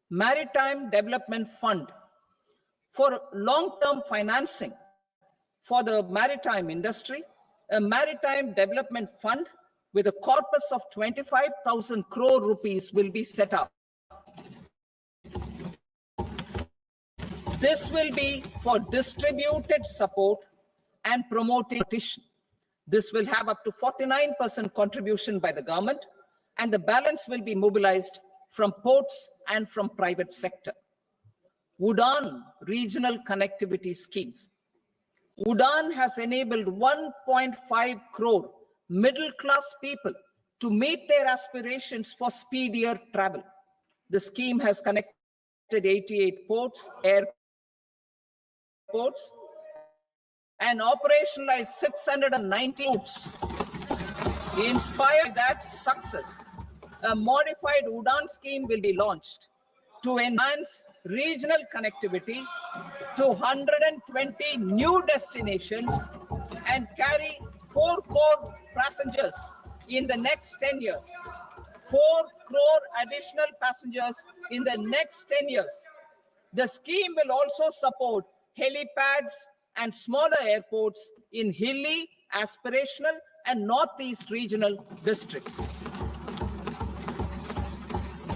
Maritime Development Fund. For long-term financing for the maritime industry, a Maritime Development Fund with a corpus of 25,000 crore rupees will be set up. This will be for distributed support and promoting competition. This will have up to 49% contribution by the government, and the balance will be mobilized from ports and from private sector. UDAN regional connectivity schemes. UDAN has enabled 1.5 crore middle-class people to meet their aspirations for speedier travel. The scheme has connected 88 ports, airports, and operationalized 690 routes. Inspired by that success, a modified UDAN scheme will be launched to enhance regional connectivity to 120 new destinations and carry 4 crore passengers in the next 10 years. 4 crore additional passengers in the next 10 years. The scheme will also support helipads and smaller airports in hilly, aspirational, and northeast regional districts.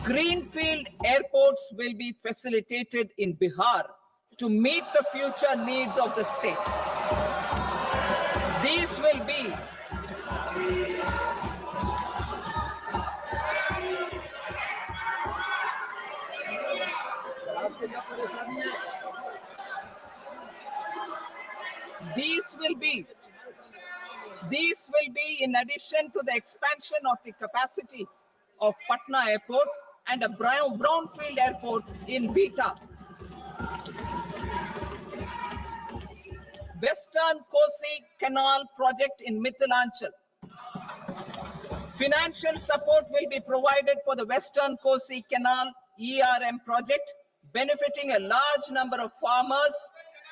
Greenfield airports will be facilitated in Bihar to meet the future needs of the state. These will be in addition to the expansion of the capacity of Patna Airport and a brownfield airport in Beta. Western Kosi Canal project in Mithilanchal. Financial support will be provided for the Western Kosi Canal ERM project, benefiting a large number of farmers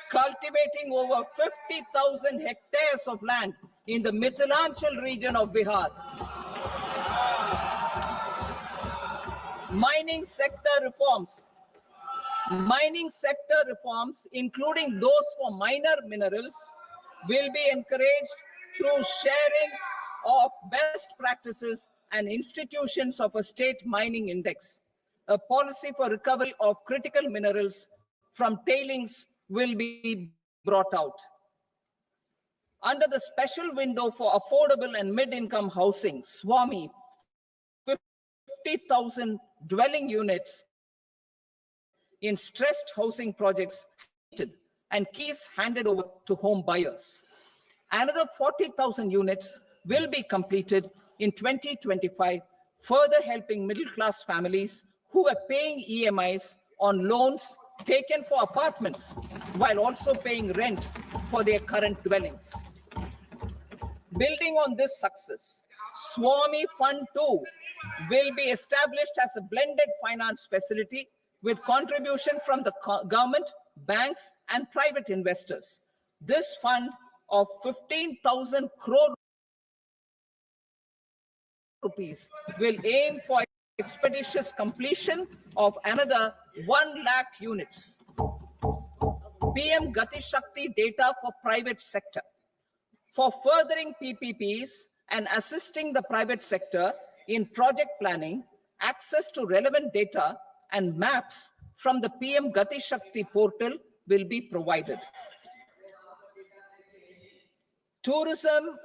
cultivating over 50,000 hectares of land in the Mithilanchal region of Bihar. Mining sector reforms. Mining sector reforms, including those for minor minerals, will be encouraged through sharing of best practices and institutions of a state mining index. A policy for recovery of critical minerals from tailings will be brought out. Under the special window for affordable and mid-income housing, SWAMI, 50,000 dwelling units in stressed housing projects and keys handed over to home buyers. Another 40,000 units will be completed in 2025, further helping middle-class families who are paying EMIs on loans taken for apartments while also paying rent for their current dwellings. Building on this success, SWAMI Fund 2 will be established as a blended finance facility with contribution from the government, banks, and private investors. This fund of 15,000 crore rupees will aim for expeditious completion of another 1 lakh units. PM Gati Shakti data for private sector. For furthering PPPs and assisting the private sector in project planning, access to relevant data and maps from the PM Gati Shakti portal will be provided. Tourism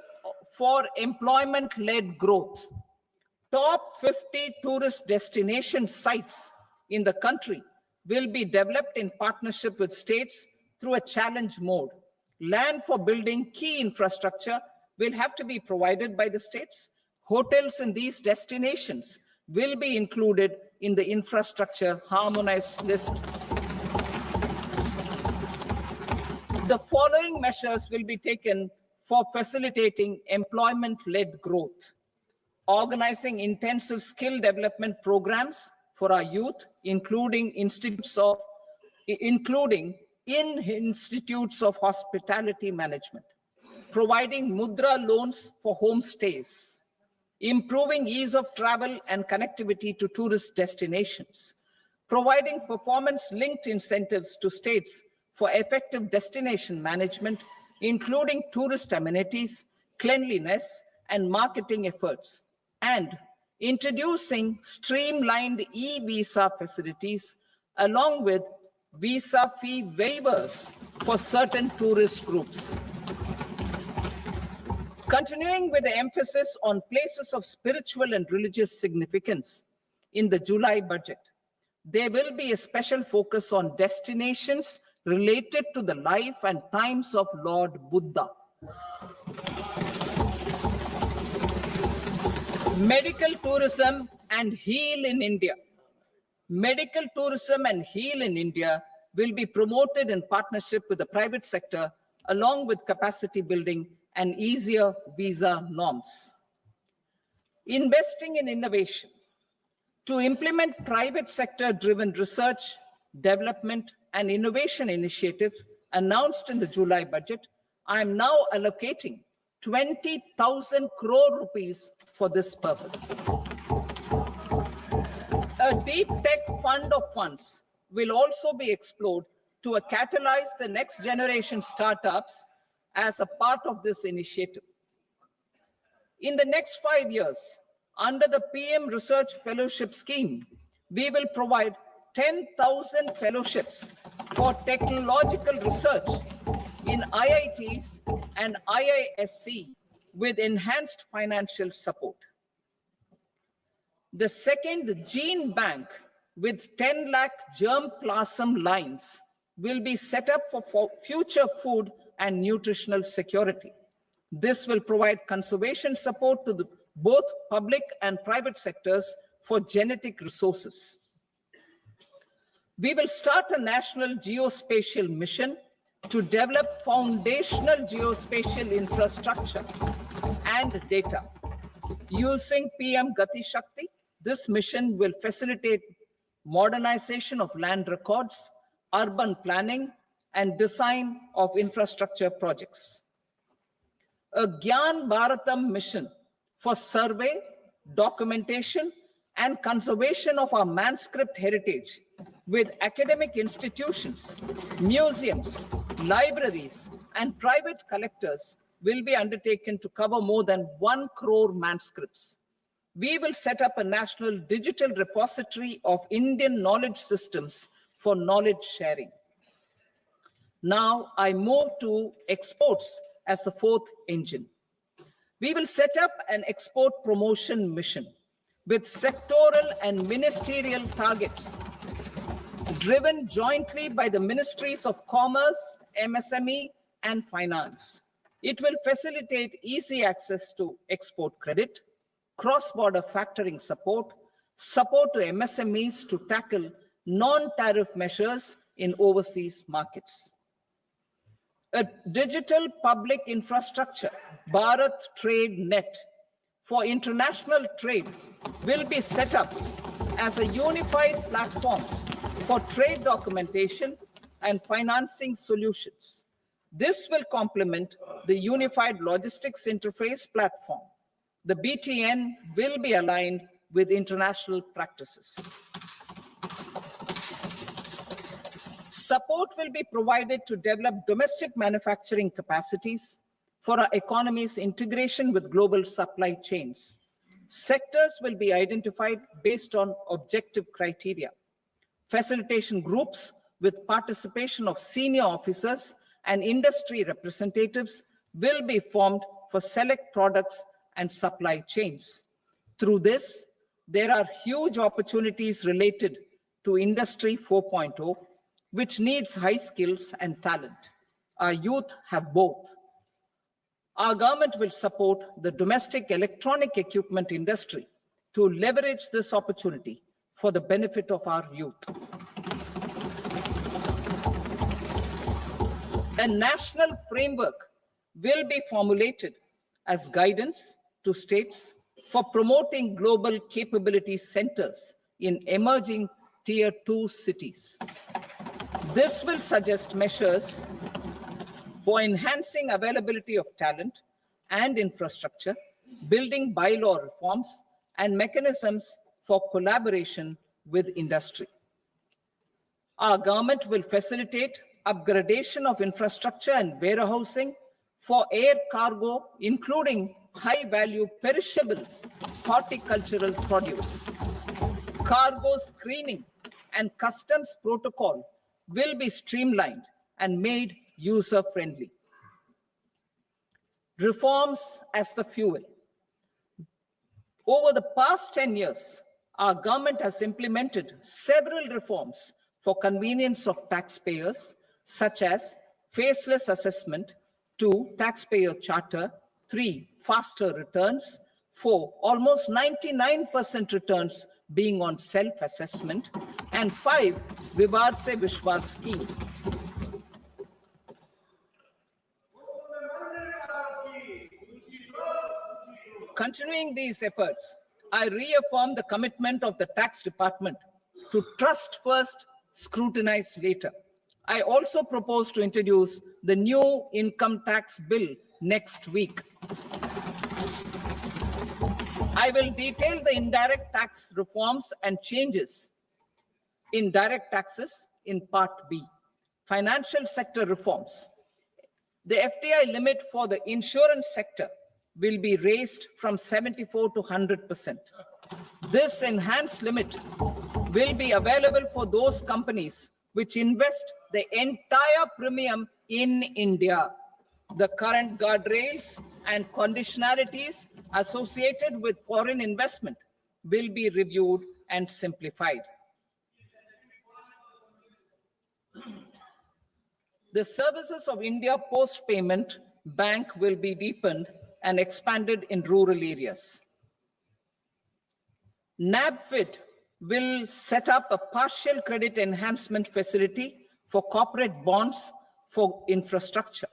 for employment-led growth. Top 50 tourist destination sites in the country will be developed in partnership with states through a challenge mode. Land for building key infrastructure will have to be provided by the states. Hotels in these destinations will be included in the infrastructure harmonized list. The following measures will be taken for facilitating employment-led growth. Organizing intensive skill development programs for our youth, including in institutes of hospitality management, providing mudra loans for homestays, improving ease of travel and connectivity to tourist destinations, providing performance-linked incentives to states for effective destination management, including tourist amenities, cleanliness, and marketing efforts, and introducing streamlined e-visa facilities along with visa fee waivers for certain tourist groups. Continuing with the emphasis on places of spiritual and religious significance in the July budget, there will be a special focus on destinations related to the life and times of Lord Buddha. Medical tourism and heal in India. Medical tourism and heal in India will be promoted in partnership with the private sector, along with capacity building and easier visa norms. Investing in innovation. To implement private sector-driven research, development, and innovation initiatives announced in the July budget, I am now allocating 20,000 crore rupees for this purpose. A deep tech fund of funds will also be explored to catalyze the next generation startups as a part of this initiative. In the next 5 years, under the PM Research Fellowship Scheme, we will provide 10,000 fellowships for technological research in IITs and IISc with enhanced financial support. The second gene bank with 10 lakh germplasm lines will be set up for future food and nutritional security. This will provide conservation support to both public and private sectors for genetic resources. We will start a national geospatial mission to develop foundational geospatial infrastructure and data. Using PM Gati Shakti, this mission will facilitate modernization of land records, urban planning, and design of infrastructure projects. A Gyan Bharatam mission for survey, documentation, and conservation of our manuscript heritage with academic institutions, museums, libraries, and private collectors will be undertaken to cover more than 1 crore manuscripts. We will set up a national digital repository of Indian knowledge systems for knowledge sharing. Now I move to exports as the fourth engine. We will set up an export promotion mission with sectoral and ministerial targets driven jointly by the Ministries of Commerce, MSME, and Finance. It will facilitate easy access to export credit, cross-border factoring support, support to MSMEs to tackle non-tariff measures in overseas markets. A digital public infrastructure, Bharat Trade Net, for international trade will be set up as a unified platform for trade documentation and financing solutions. This will complement the Unified Logistics Interface platform. The BTN will be aligned with international practices. Support will be provided to develop domestic manufacturing capacities for our economy's integration with global supply chains. Sectors will be identified based on objective criteria. Facilitation groups with participation of senior officers and industry representatives will be formed for select products and supply chains. Through this, there are huge opportunities related to Industry 4.0, which needs high skills and talent. Our youth have both. Our government will support the domestic electronic equipment industry to leverage this opportunity for the benefit of our youth. A national framework will be formulated as guidance to states for promoting global capability centers in emerging Tier 2 cities. This will suggest measures for enhancing availability of talent and infrastructure, building bylaw reforms, and mechanisms for collaboration with industry. Our government will facilitate upgradation of infrastructure and warehousing for air cargo, including high-value perishable horticultural produce. Cargo screening and customs protocol will be streamlined and made user-friendly. Reforms as the fuel. Over the past 10 years, our government has implemented several reforms for convenience of taxpayers, such as faceless assessment, 2, taxpayer charter, 3, faster returns, 4, almost 99% returns being on self-assessment, and 5, Vivad Se Vishwas scheme. Continuing these efforts, I reaffirm the commitment of the tax department to trust first, scrutinize later. I also propose to introduce the new income tax bill next week. I will detail the indirect tax reforms and changes in direct taxes in Part B. Financial sector reforms. The FDI limit for the insurance sector will be raised from 74 to 100%. This enhanced limit will be available for those companies which invest the entire premium in India. The current guardrails and conditionalities associated with foreign investment will be reviewed and simplified. The services of India Post Payment Bank will be deepened and expanded in rural areas. NABFID will set up a partial credit enhancement facility for corporate bonds for infrastructure.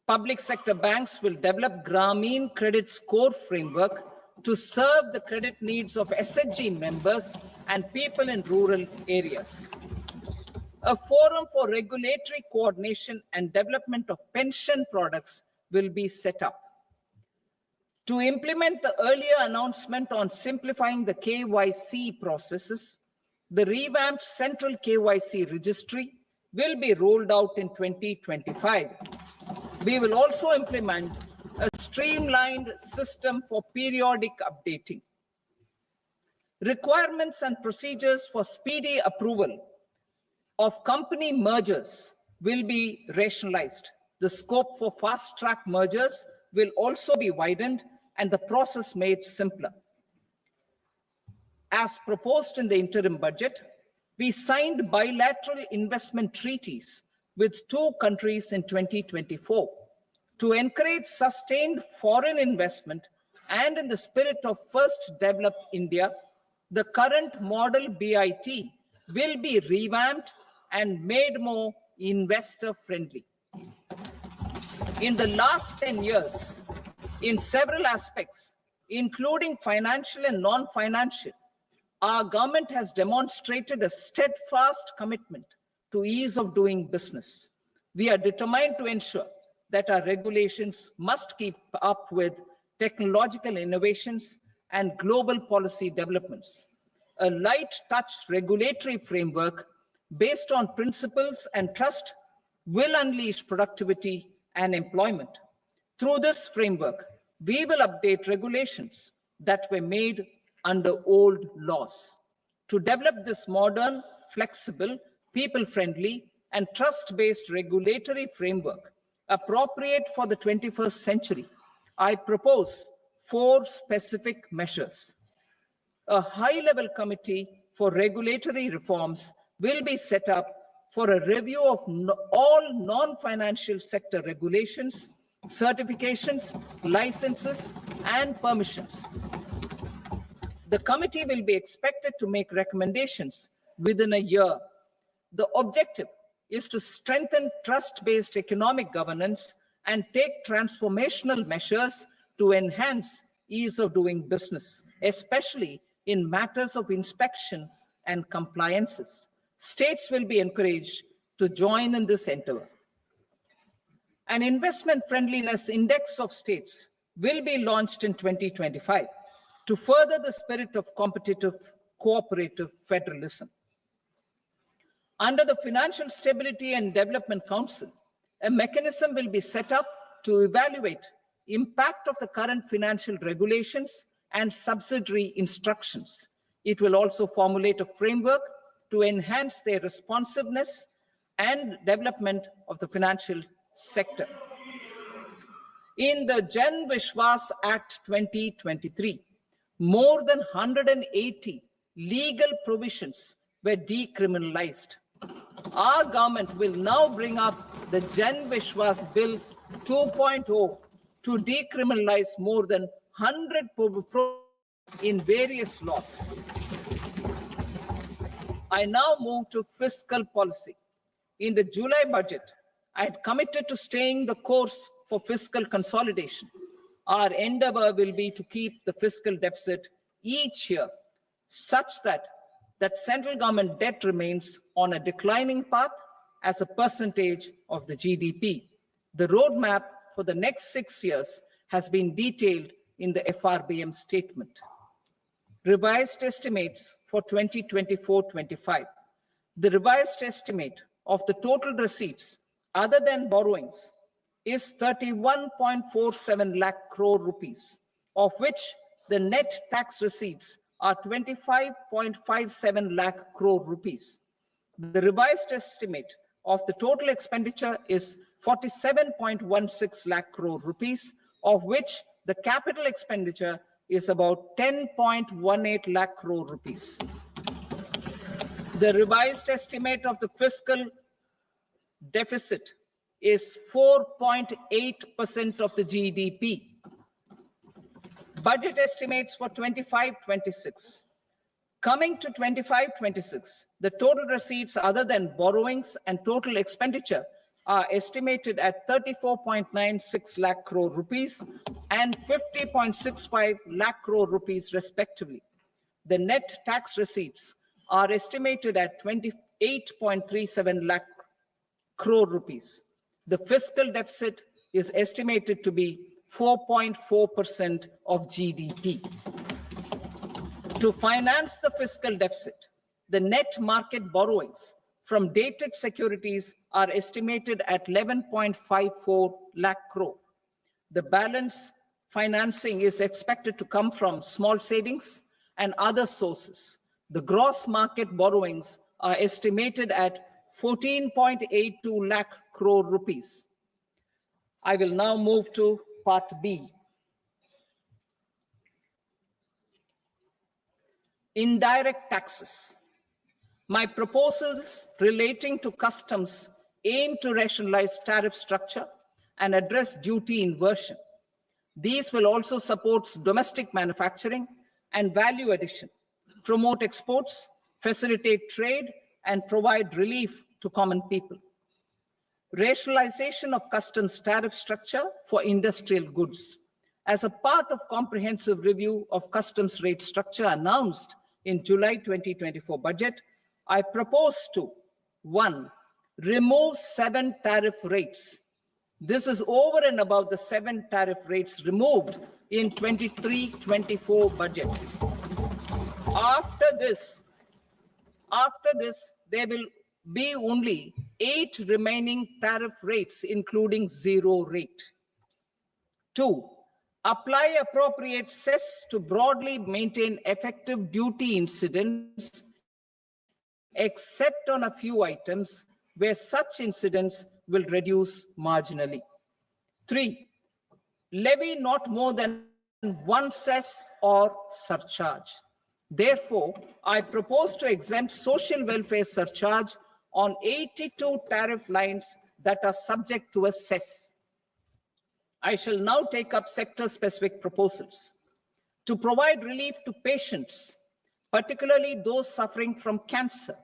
Public sector banks will develop Grameen Credit Score Framework to serve the credit needs of SHG members and people in rural areas. A forum for regulatory coordination and development of pension products will be set up. To implement the earlier announcement on simplifying the KYC processes, the revamped central KYC registry will be rolled out in 2025. We will also implement a streamlined system for periodic updating. Requirements and procedures for speedy approval of company mergers will be rationalized. The scope for fast-track mergers will also be widened and the process made simpler. As proposed in the interim budget, we signed bilateral investment treaties with 2 countries in 2024 to encourage sustained foreign investment, and in the spirit of First Develop India, the current model BIT will be revamped and made more investor-friendly. In the last 10 years, in several aspects, including financial and non-financial, our government has demonstrated a steadfast commitment to ease of doing business. We are determined to ensure that our regulations must keep up with technological innovations and global policy developments. A light touch regulatory framework based on principles and trust will unleash productivity and employment. Through this framework, we will update regulations that were made under old laws. To develop this modern, flexible, people-friendly, and trust-based regulatory framework, appropriate for the 21st century, I propose 4 specific measures. A high-level committee for regulatory reforms will be set up for a review of all non-financial sector regulations, certifications, licenses, and permissions. The committee will be expected to make recommendations within a year. The objective is to strengthen trust-based economic governance and take transformational measures to enhance ease of doing business, especially in matters of inspection and compliances. States will be encouraged to join in this endeavor. An investment friendliness index of states will be launched in 2025 to further the spirit of competitive cooperative federalism. Under the Financial Stability and Development Council, a mechanism will be set up to evaluate impact of the current financial regulations and subsidiary instructions. It will also formulate a framework to enhance their responsiveness and development of the financial sector. In the Jan Vishwas Act 2023, more than 180 legal provisions were decriminalized. Our government will now bring up the Jan Vishwas Bill 2.0 to decriminalize more than 100 provisions in various laws. I now move to fiscal policy. In the July budget, I had committed to staying the course for fiscal consolidation. Our endeavor will be to keep the fiscal deficit each year such that central government debt remains on a declining path as a percentage of the GDP. The roadmap for the next 6 years has been detailed in the FRBM statement. Revised estimates for 2024-25. The revised estimate of the total receipts other than borrowings is 31.47 lakh crore rupees, of which the net tax receipts are 25.57 lakh crore rupees. The revised estimate of the total expenditure is 47.16 lakh crore rupees, of which the capital expenditure is about 10.18 lakh crore rupees. The revised estimate of the fiscal deficit is 4.8% of the GDP. Budget estimates for 25-26. Coming to 25-26, the total receipts other than borrowings and total expenditure are estimated at 34.96 lakh crore rupees and 50.65 lakh crore rupees respectively. The net tax receipts are estimated at 28.37 lakh crore rupees. The fiscal deficit is estimated to be 4.4% of GDP. To finance the fiscal deficit, the net market borrowings from dated securities are estimated at 11.54 lakh crore. The balance financing is expected to come from small savings and other sources. The gross market borrowings are estimated at 14.82 lakh crore rupees. I will now move to Part B. Indirect taxes. My proposals relating to customs aim to rationalize tariff structure and address duty inversion. These will also support domestic manufacturing and value addition, promote exports, facilitate trade, and provide relief to common people. Rationalization of customs tariff structure for industrial goods. As a part of comprehensive review of customs rate structure announced in July 2024 budget, I propose to 1. Remove 7 tariff rates. This is over and above the 7 tariff rates removed in 23-24 budget. After this, there will be only 8 remaining tariff rates, including 0 rate. 2. Apply appropriate cess to broadly maintain effective duty incidence, except on a few items where such incidence will reduce marginally. 3, levy not more than one cess or surcharge. Therefore, I propose to exempt social welfare surcharge on 82 tariff lines that are subject to a cess. I shall now take up sector-specific proposals. To provide relief to patients, particularly those suffering from cancer,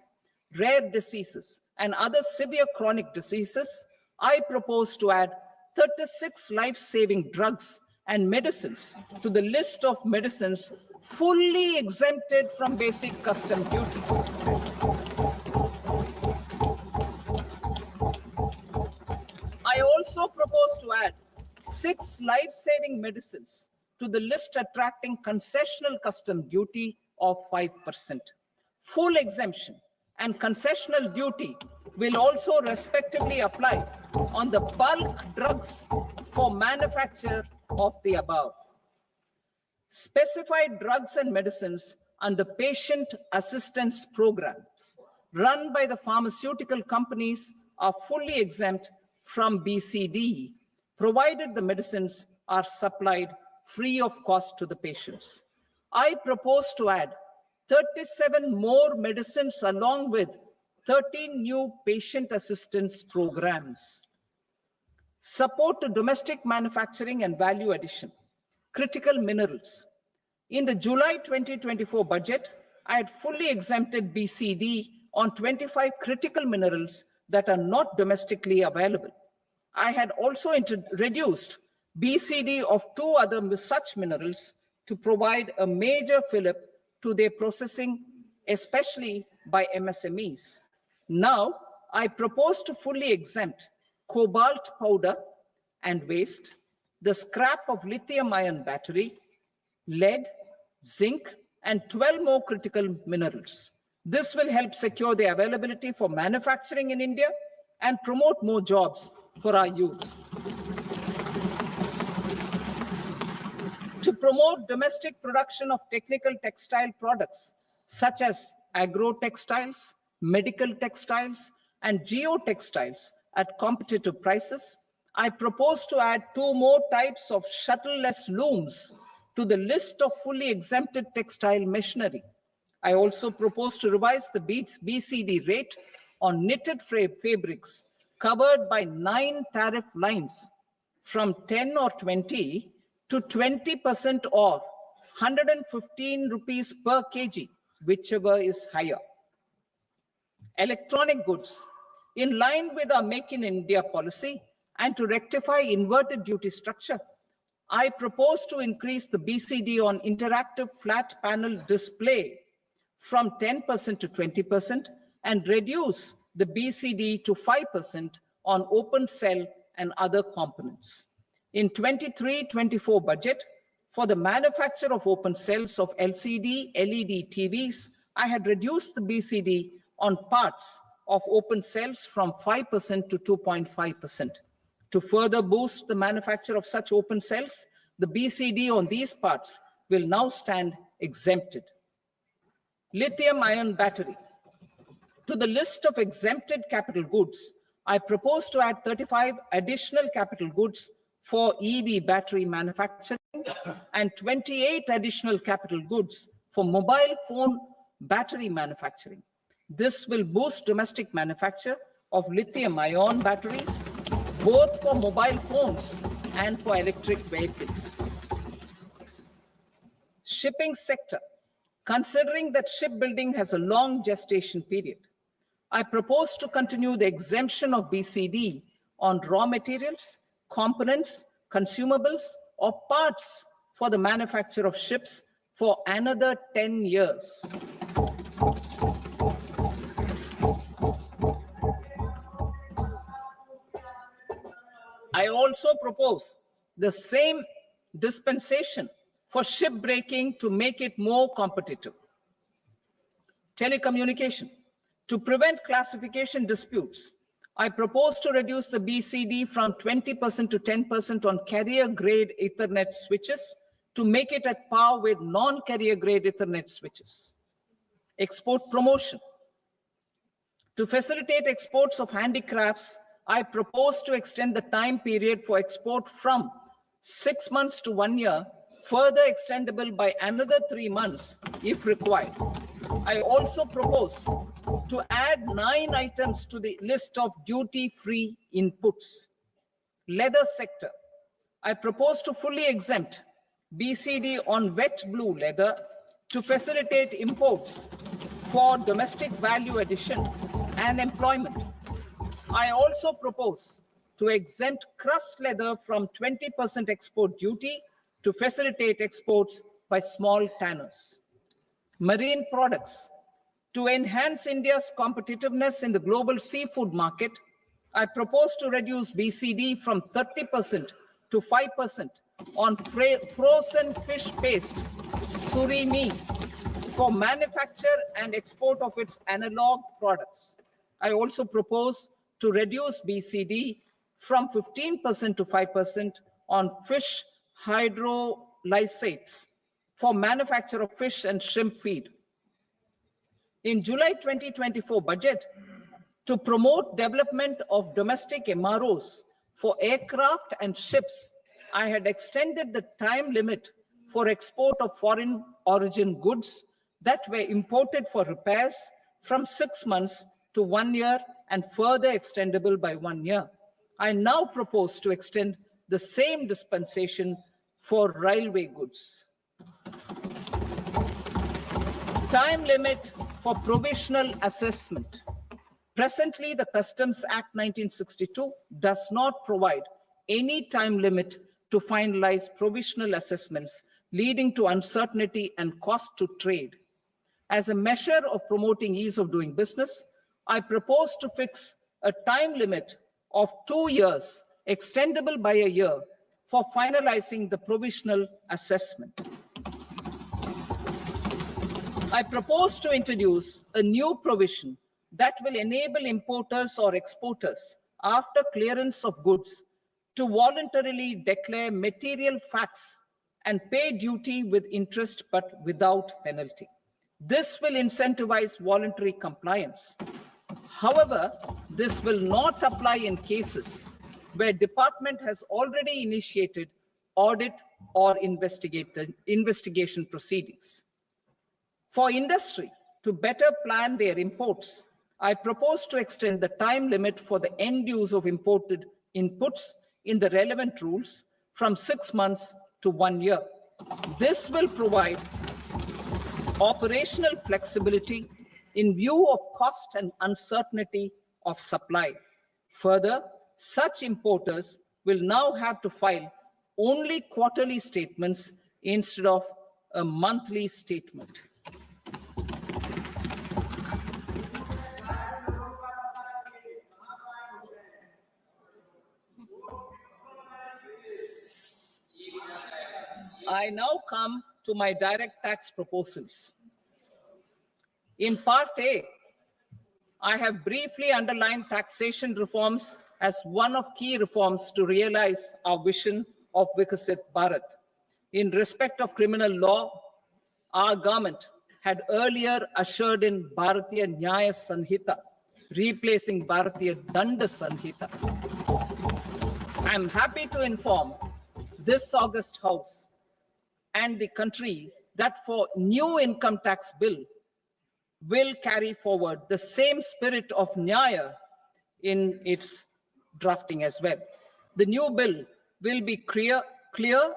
rare diseases, and other severe chronic diseases, I propose to add 36 life-saving drugs and medicines to the list of medicines fully exempted from basic custom duty. I also propose to add 6 life-saving medicines to the list attracting concessional custom duty of 5%. Full exemption and concessional duty will also respectively apply on the bulk drugs for manufacture of the above. Specified drugs and medicines under patient assistance programs run by the pharmaceutical companies are fully exempt from BCD, provided the medicines are supplied free of cost to the patients. I propose to add 37 more medicines along with 13 new patient assistance programs. Support to domestic manufacturing and value addition. Critical minerals. In the July 2024 budget, I had fully exempted BCD on 25 critical minerals that are not domestically available. I had also reduced BCD of 2 other such minerals to provide a major fillip to their processing, especially by MSMEs. Now, I propose to fully exempt cobalt powder and waste, the scrap of lithium-ion battery, lead, zinc, and 12 more critical minerals. This will help secure the availability for manufacturing in India and promote more jobs for our youth. To promote domestic production of technical textile products such as agro-textiles, medical textiles, and geotextiles at competitive prices, I propose to add 2 more types of shuttle-less looms to the list of fully exempted textile machinery. I also propose to revise the BCD rate on knitted fabrics covered by 9 tariff lines from 10 or 20 to 20% or 115 rupees per kg, whichever is higher. Electronic goods. In line with our Make in India policy and to rectify inverted duty structure, I propose to increase the BCD on interactive flat panel display from 10% to 20% and reduce the BCD to 5% on open cell and other components. In 23-24 budget, for the manufacture of open cells of LCD, LED TVs, I had reduced the BCD on parts of open cells from 5% to 2.5%. To further boost the manufacture of such open cells, the BCD on these parts will now stand exempted. Lithium-ion battery. To the list of exempted capital goods, I propose to add 35 additional capital goods for EV battery manufacturing and 28 additional capital goods for mobile phone battery manufacturing. This will boost domestic manufacture of lithium-ion batteries, both for mobile phones and for electric vehicles. Shipping sector. Considering that shipbuilding has a long gestation period, I propose to continue the exemption of BCD on raw materials, components, consumables, or parts for the manufacture of ships for another 10 years. I also propose the same dispensation for shipbreaking to make it more competitive. Telecommunication. To prevent classification disputes, I propose to reduce the BCD from 20% to 10% on carrier-grade Ethernet switches to make it at par with non-carrier-grade Ethernet switches. Export promotion. To facilitate exports of handicrafts, I propose to extend the time period for export from 6 months to 1 year, further extendable by another 3 months if required. I also propose to add 9 items to the list of duty-free inputs. Leather sector. I propose to fully exempt BCD on wet blue leather to facilitate imports for domestic value addition and employment. I also propose to exempt crust leather from 20% export duty to facilitate exports by small tanners. Marine products. To enhance India's competitiveness in the global seafood market, I propose to reduce BCD from 30% to 5% on frozen fish paste, surimi, for manufacture and export of its analog products. I also propose to reduce BCD from 15% to 5% on fish hydrolysates for manufacture of fish and shrimp feed. In July 2024 budget, to promote development of domestic MROs for aircraft and ships, I had extended the time limit for export of foreign origin goods that were imported for repairs from 6 months to 1 year and further extendable by 1 year. I now propose to extend the same dispensation for railway goods. Time limit for provisional assessment. Presently, the Customs Act 1962 does not provide any time limit to finalize provisional assessments, leading to uncertainty and cost to trade. As a measure of promoting ease of doing business, I propose to fix a time limit of 2 years, extendable by a year, for finalizing the provisional assessment. I propose to introduce a new provision that will enable importers or exporters, after clearance of goods, to voluntarily declare material facts and pay duty with interest but without penalty. This will incentivize voluntary compliance. However, this will not apply in cases where department has already initiated audit or investigation proceedings. For industry to better plan their imports, I propose to extend the time limit for the end use of imported inputs in the relevant rules from 6 months to 1 year. This will provide operational flexibility in view of cost and uncertainty of supply. Further, such importers will now have to file only quarterly statements instead of a monthly statement. I now come to my direct tax proposals. In Part A, I have briefly underlined taxation reforms as one of key reforms to realize our vision of Vikasit Bharat. In respect of criminal law, our government had earlier ushered in Bharatiya Nyaya Sanhita, replacing Bharatiya Danda Sanhita. I am happy to inform this august House and the country that for new income tax bill will carry forward the same spirit of Nyaya in its drafting as well. The new bill will be clear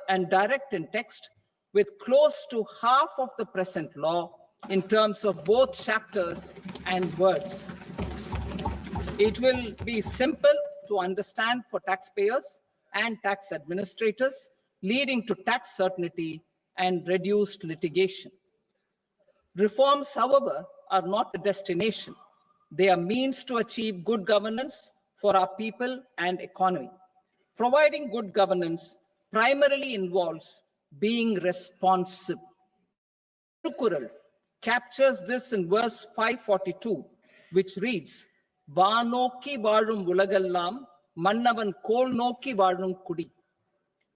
and direct in text, with close to half of the present law in terms of both chapters and words. It will be simple to understand for taxpayers and tax administrators, leading to tax certainty and reduced litigation. Reforms, however, are not a destination. They are means to achieve good governance for our people and economy. Providing good governance primarily involves being responsive. Tirukural captures this in verse 542, which reads, "Vaanokki vaazhum ulagallam, mannavan kol nokki vaazhum kudi,"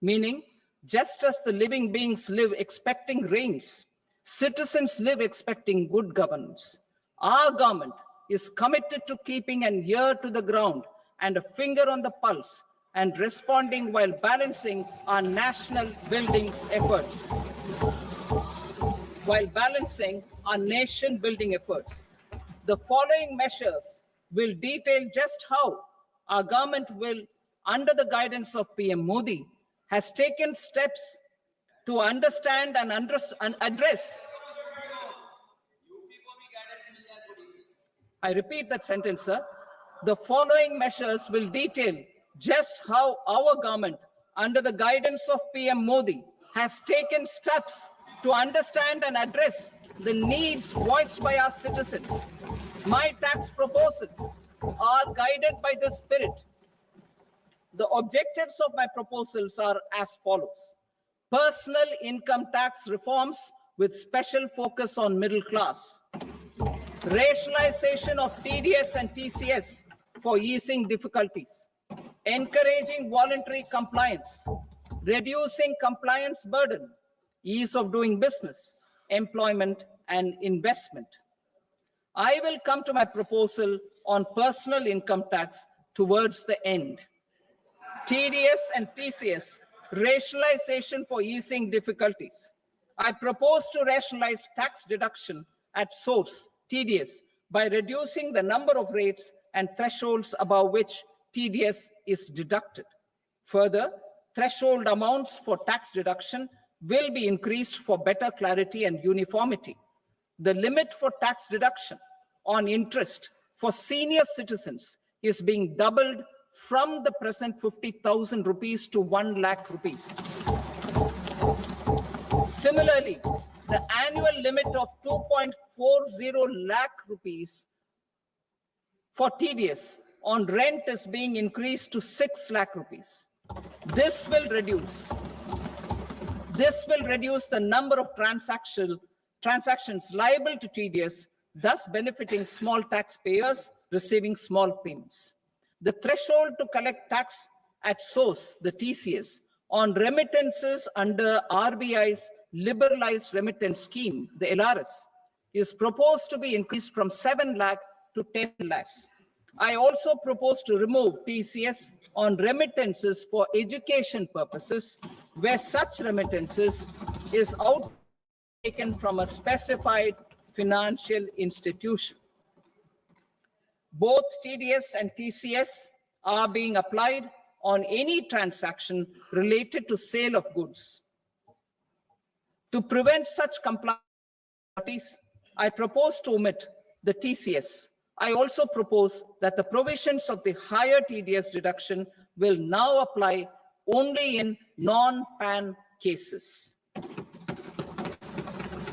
meaning, just as the living beings live expecting rains, citizens live expecting good governance. Our government is committed to keeping an ear to the ground and a finger on the pulse and responding while balancing our national building efforts. While balancing our nation building efforts, the following measures will detail just how our government will, under the guidance of PM Modi, has taken steps to understand and address. I repeat that sentence, sir. The following measures will detail just how our government, under the guidance of PM Modi, has taken steps to understand and address the needs voiced by our citizens. My tax proposals are guided by this spirit. The objectives of my proposals are as follows. Personal income tax reforms with special focus on middle class. Rationalization of TDS and TCS for easing difficulties. Encouraging voluntary compliance. Reducing compliance burden. Ease of doing business, employment, and investment. I will come to my proposal on personal income tax towards the end. TDS and TCS, rationalization for easing difficulties. I propose to rationalize tax deduction at source, TDS, by reducing the number of rates and thresholds above which TDS is deducted. Further, threshold amounts for tax deduction will be increased for better clarity and uniformity. The limit for tax deduction on interest for senior citizens is being doubled from the present 50,000 rupees to 1 lakh rupees. Similarly, the annual limit of 2.40 lakh rupees for TDS on rent is being increased to 6 lakh rupees. This will reduce the number of transactions liable to TDS, thus benefiting small taxpayers receiving small payments. The threshold to collect tax at source, the TCS, on remittances under RBI's liberalized remittance scheme, the LRS, is proposed to be increased from 7 lakh to 10 lakhs. I also propose to remove TCS on remittances for education purposes, where such remittances is taken from a specified financial institution. Both TDS and TCS are being applied on any transaction related to sale of goods. To prevent such compliance, I propose to omit the TCS. I also propose that the provisions of the higher TDS deduction will now apply only in non-PAN cases.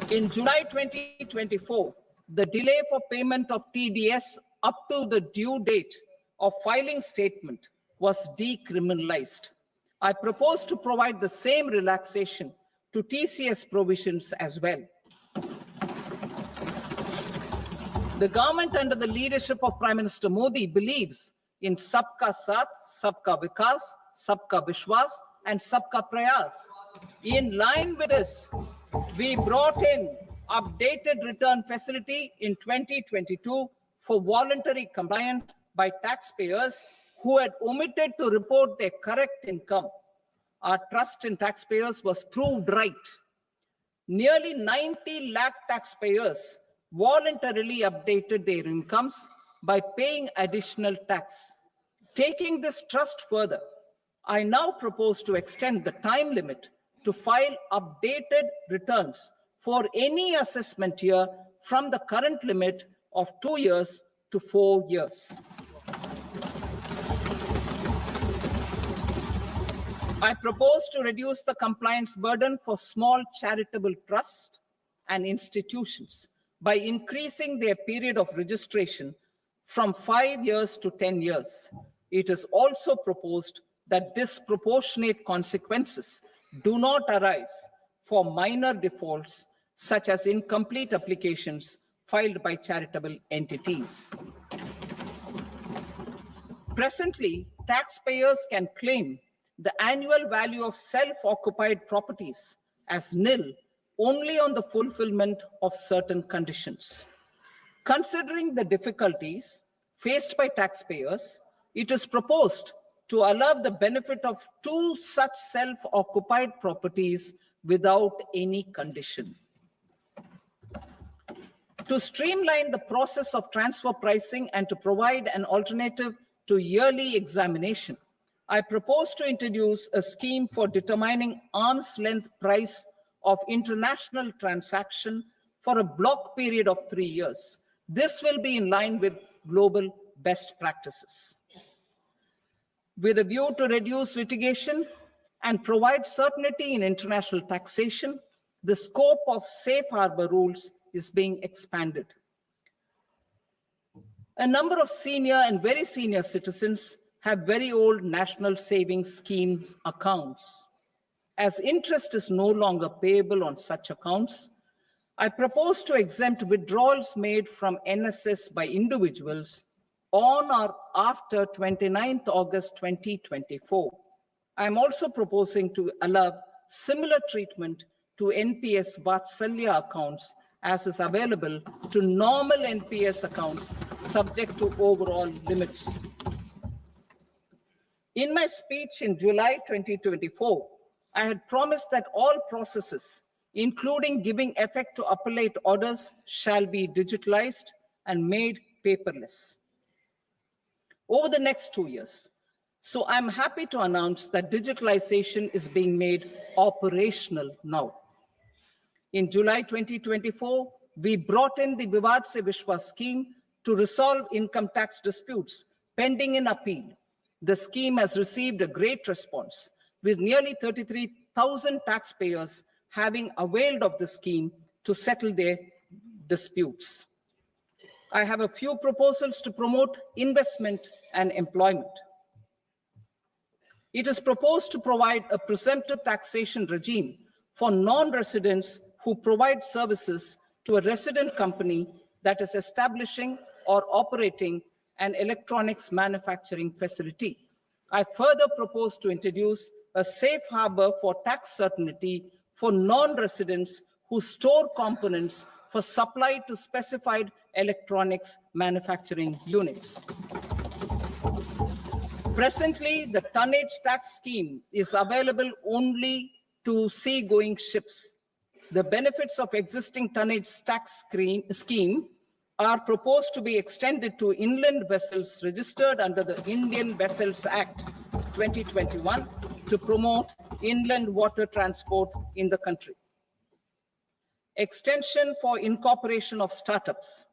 In July 2024, the delay for payment of TDS up to the due date of filing statement was decriminalized. I propose to provide the same relaxation to TCS provisions as well. The government under the leadership of Prime Minister Modi believes in Sabka Saath, Sabka Vikas, Sabka Vishwas, and Sabka Prayas. In line with this, we brought in updated return facility in 2022 for voluntary compliance by taxpayers who had omitted to report their correct income. Our trust in taxpayers was proved right. Nearly 90 lakh taxpayers voluntarily updated their incomes by paying additional tax. Taking this trust further, I now propose to extend the time limit to file updated returns for any assessment year from the current limit of 2 years to 4 years. I propose to reduce the compliance burden for small charitable trusts and institutions by increasing their period of registration from 5 years to 10 years. It is also proposed that disproportionate consequences do not arise for minor defaults, such as incomplete applications filed by charitable entities. Presently, taxpayers can claim the annual value of self-occupied properties as nil only on the fulfillment of certain conditions. Considering the difficulties faced by taxpayers, It is proposed to allow the benefit of 2 such self-occupied properties without any condition. To streamline the process of transfer pricing and to provide an alternative to yearly examination, I propose to introduce a scheme for determining arm's length price of international transaction for a block period of 3 years. This will be in line with global best practices. With a view to reduce litigation and provide certainty in international taxation, the scope of safe harbor rules is being expanded. A number of senior and very senior citizens have very old national savings schemes accounts. As interest is no longer payable on such accounts, I propose to exempt withdrawals made from NSS by individuals on or after 29th August 2024. I am also proposing to allow similar treatment to NPS Vatsalya accounts as is available to normal NPS accounts subject to overall limits. In my speech in July 2024, I had promised that all processes, including giving effect to appellate orders, shall be digitalized and made paperless over the next 2 years. So I'm happy to announce that digitalization is being made operational now. In July 2024, we brought in the Vivad Se Vishwas scheme to resolve income tax disputes pending in appeal. The scheme has received a great response, with nearly 33,000 taxpayers having availed of the scheme to settle their disputes. I have a few proposals to promote investment and employment. It is proposed to provide a presumptive taxation regime for non-residents who provide services to a resident company that is establishing or operating an electronics manufacturing facility. I further propose to introduce a safe harbor for tax certainty for non-residents who store components for supply to specified electronics manufacturing units. Presently, the tonnage tax scheme is available only to seagoing ships. The benefits of existing tonnage tax scheme are proposed to be extended to inland vessels registered under the Indian Vessels Act 2021 to promote inland water transport in the country. Extension for incorporation of startups.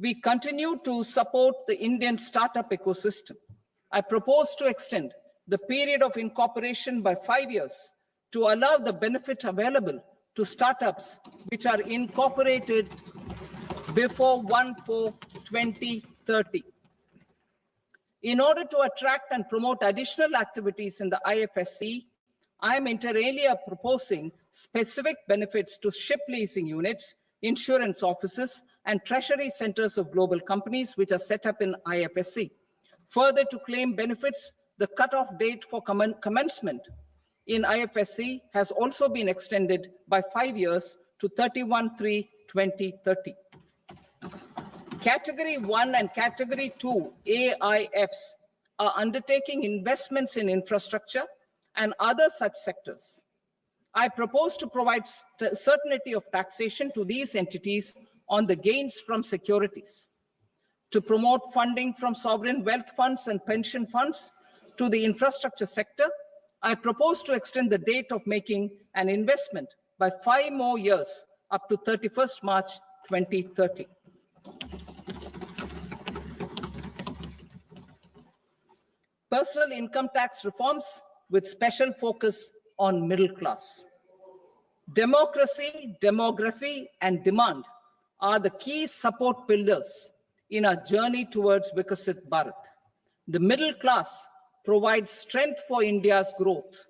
We continue to support the Indian startup ecosystem. I propose to extend the period of incorporation by 5 years to allow the benefit available to startups which are incorporated before 1/4/2030. In order to attract and promote additional activities in the IFSC, I am inter alia proposing specific benefits to ship leasing units, insurance offices, and treasury centers of global companies which are set up in IFSC. Further, to claim benefits, the cutoff date for commencement in IFSC has also been extended by 5 years to 31/3/2030. Category 1 and Category 2 AIFs are undertaking investments in infrastructure and other such sectors. I propose to provide certainty of taxation to these entities on the gains from securities, to promote funding from sovereign wealth funds and pension funds to the infrastructure sector. I propose to extend the date of making an investment by 5 more years up to 31st March 2030. Personal income tax reforms with special focus on middle class. Democracy, demography, and demand are the key support pillars in our journey towards Vikasit Bharat. The middle class provides strength for India's growth.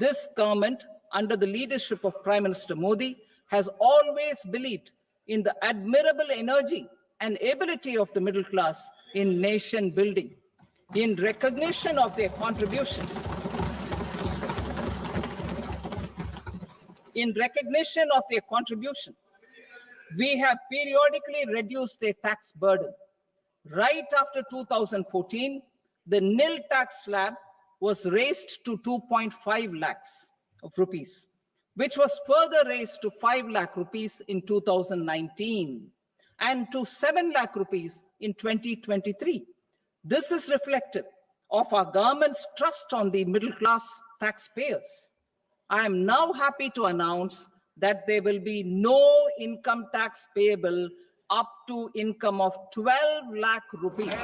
This government, under the leadership of Prime Minister Modi, has always believed in the admirable energy and ability of the middle class in nation building. In recognition of their contribution, we have periodically reduced their tax burden. Right after 2014, the nil tax slab was raised to 2.5 lakhs of rupees, which was further raised to 5 lakh rupees in 2019 and to 7 lakh rupees in 2023. This is reflective of our government's trust on the middle class taxpayers. I am now happy to announce that there will be no income tax payable up to income of 12 lakh rupees.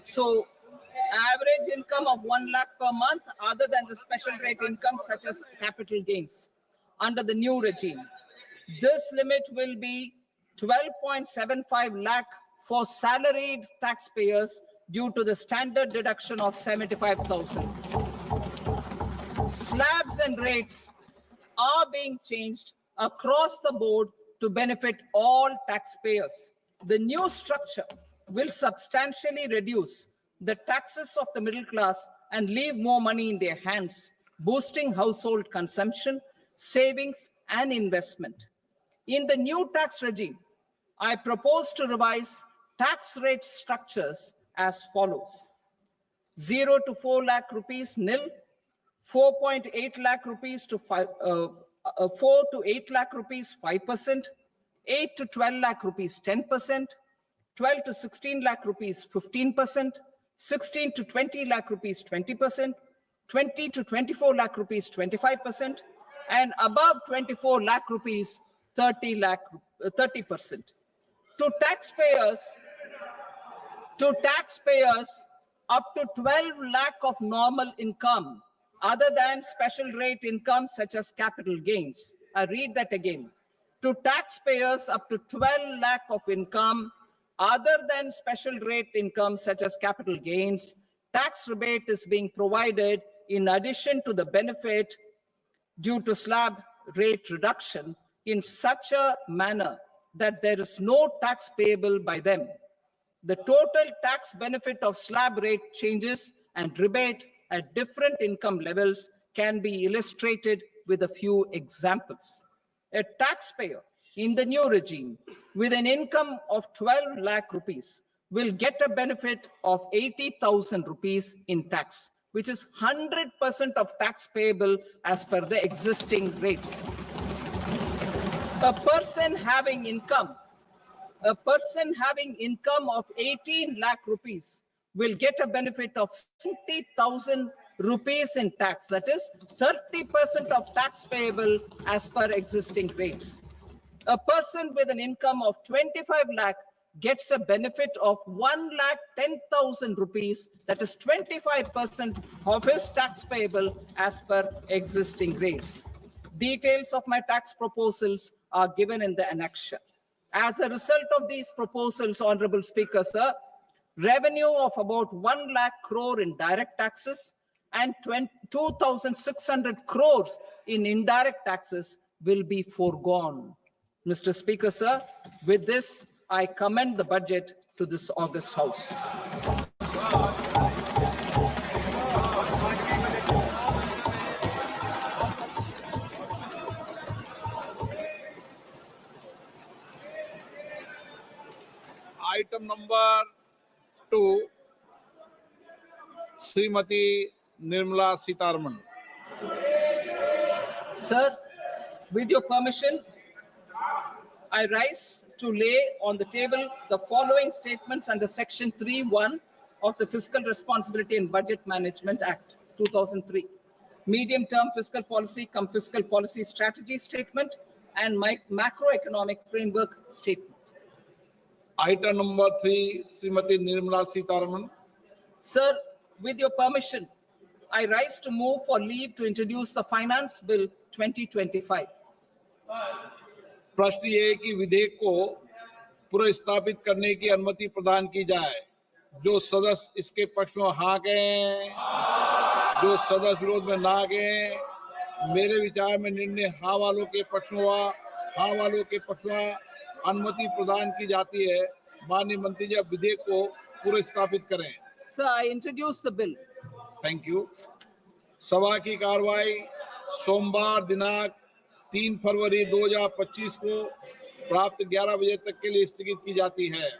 So, average income of 1 lakh per month, other than the special rate income such as capital gains, under the new regime. This limit will be 12.75 lakh for salaried taxpayers due to the standard deduction of 75,000. Slabs and rates are being changed across the board to benefit all taxpayers. The new structure will substantially reduce the taxes of the middle class and leave more money in their hands, boosting household consumption, savings, and investment. In the new tax regime, I propose to revise tax rate structures as follows: 0 to 4 lakh rupees nil, 4.8 lakh rupees to 4 to 8 lakh rupees 5%, 8 to 12 lakh rupees 10%, 12 to 16 lakh rupees 15%, 16 to 20 lakh rupees 20%, 20 to 24 lakh rupees 25%, and above 24 lakh rupees 30%. To taxpayers up to 12 lakh of normal income, other than special rate income such as capital gains. I read that again. To taxpayers up to 12 lakh of income, other than special rate income such as capital gains, tax rebate is being provided in addition to the benefit due to slab rate reduction in such a manner that there is no tax payable by them. The total tax benefit of slab rate changes and rebate at different income levels can be illustrated with a few examples. A taxpayer in the new regime with an income of 12 lakh rupees will get a benefit of 80,000 rupees in tax, which is 100% of tax payable as per the existing rates. A person having income of 18 lakh rupees will get a benefit of 70,000 rupees in tax. That is 30% of tax payable as per existing rates. A person with an income of 25 lakh gets a benefit of 1,10,000 rupees. That is 25% of his tax payable as per existing rates. Details of my tax proposals are given in the annexure. As a result of these proposals, Honorable Speaker, sir, revenue of about 1 lakh crore in direct taxes and 2,600 crores in indirect taxes will be foregone. Mr. Speaker, sir, with this, I commend the budget to this august House. Item number 2, Srimati Nirmala Sitharaman. Sir, with your permission, I rise to lay on the table the following statements under Section 3(1) of the Fiscal Responsibility and Budget Management Act, 2003. Medium-term fiscal policy cum fiscal policy strategy statement and macroeconomic framework statement. Item number 3, Srimati Nirmala Sitharaman. Sir, with your permission, I rise to move for leave to introduce the Finance Bill 2025. प्रश्न ये है कि विधेयक को पुनर्स्थापित करने की अनुमति प्रदान की जाए। जो सदस्य इसके पक्ष में हाँ कहें, जो सदस्य विरोध में ना कहें। मेरे विचार में निर्णय हाँ वालों के पक्ष में हुआ। हाँ वालों के पक्ष में अनुमति प्रदान की जाती है। माननीय मंत्री जी, अब विधेयक को पुनर्स्थापित करें। Sir, I introduce the bill. Thank you. सभा की कार्रवाई सोमवार दिनांक 3 फरवरी 2025 को प्राप्त 11 बजे तक के लिए स्थगित की जाती है।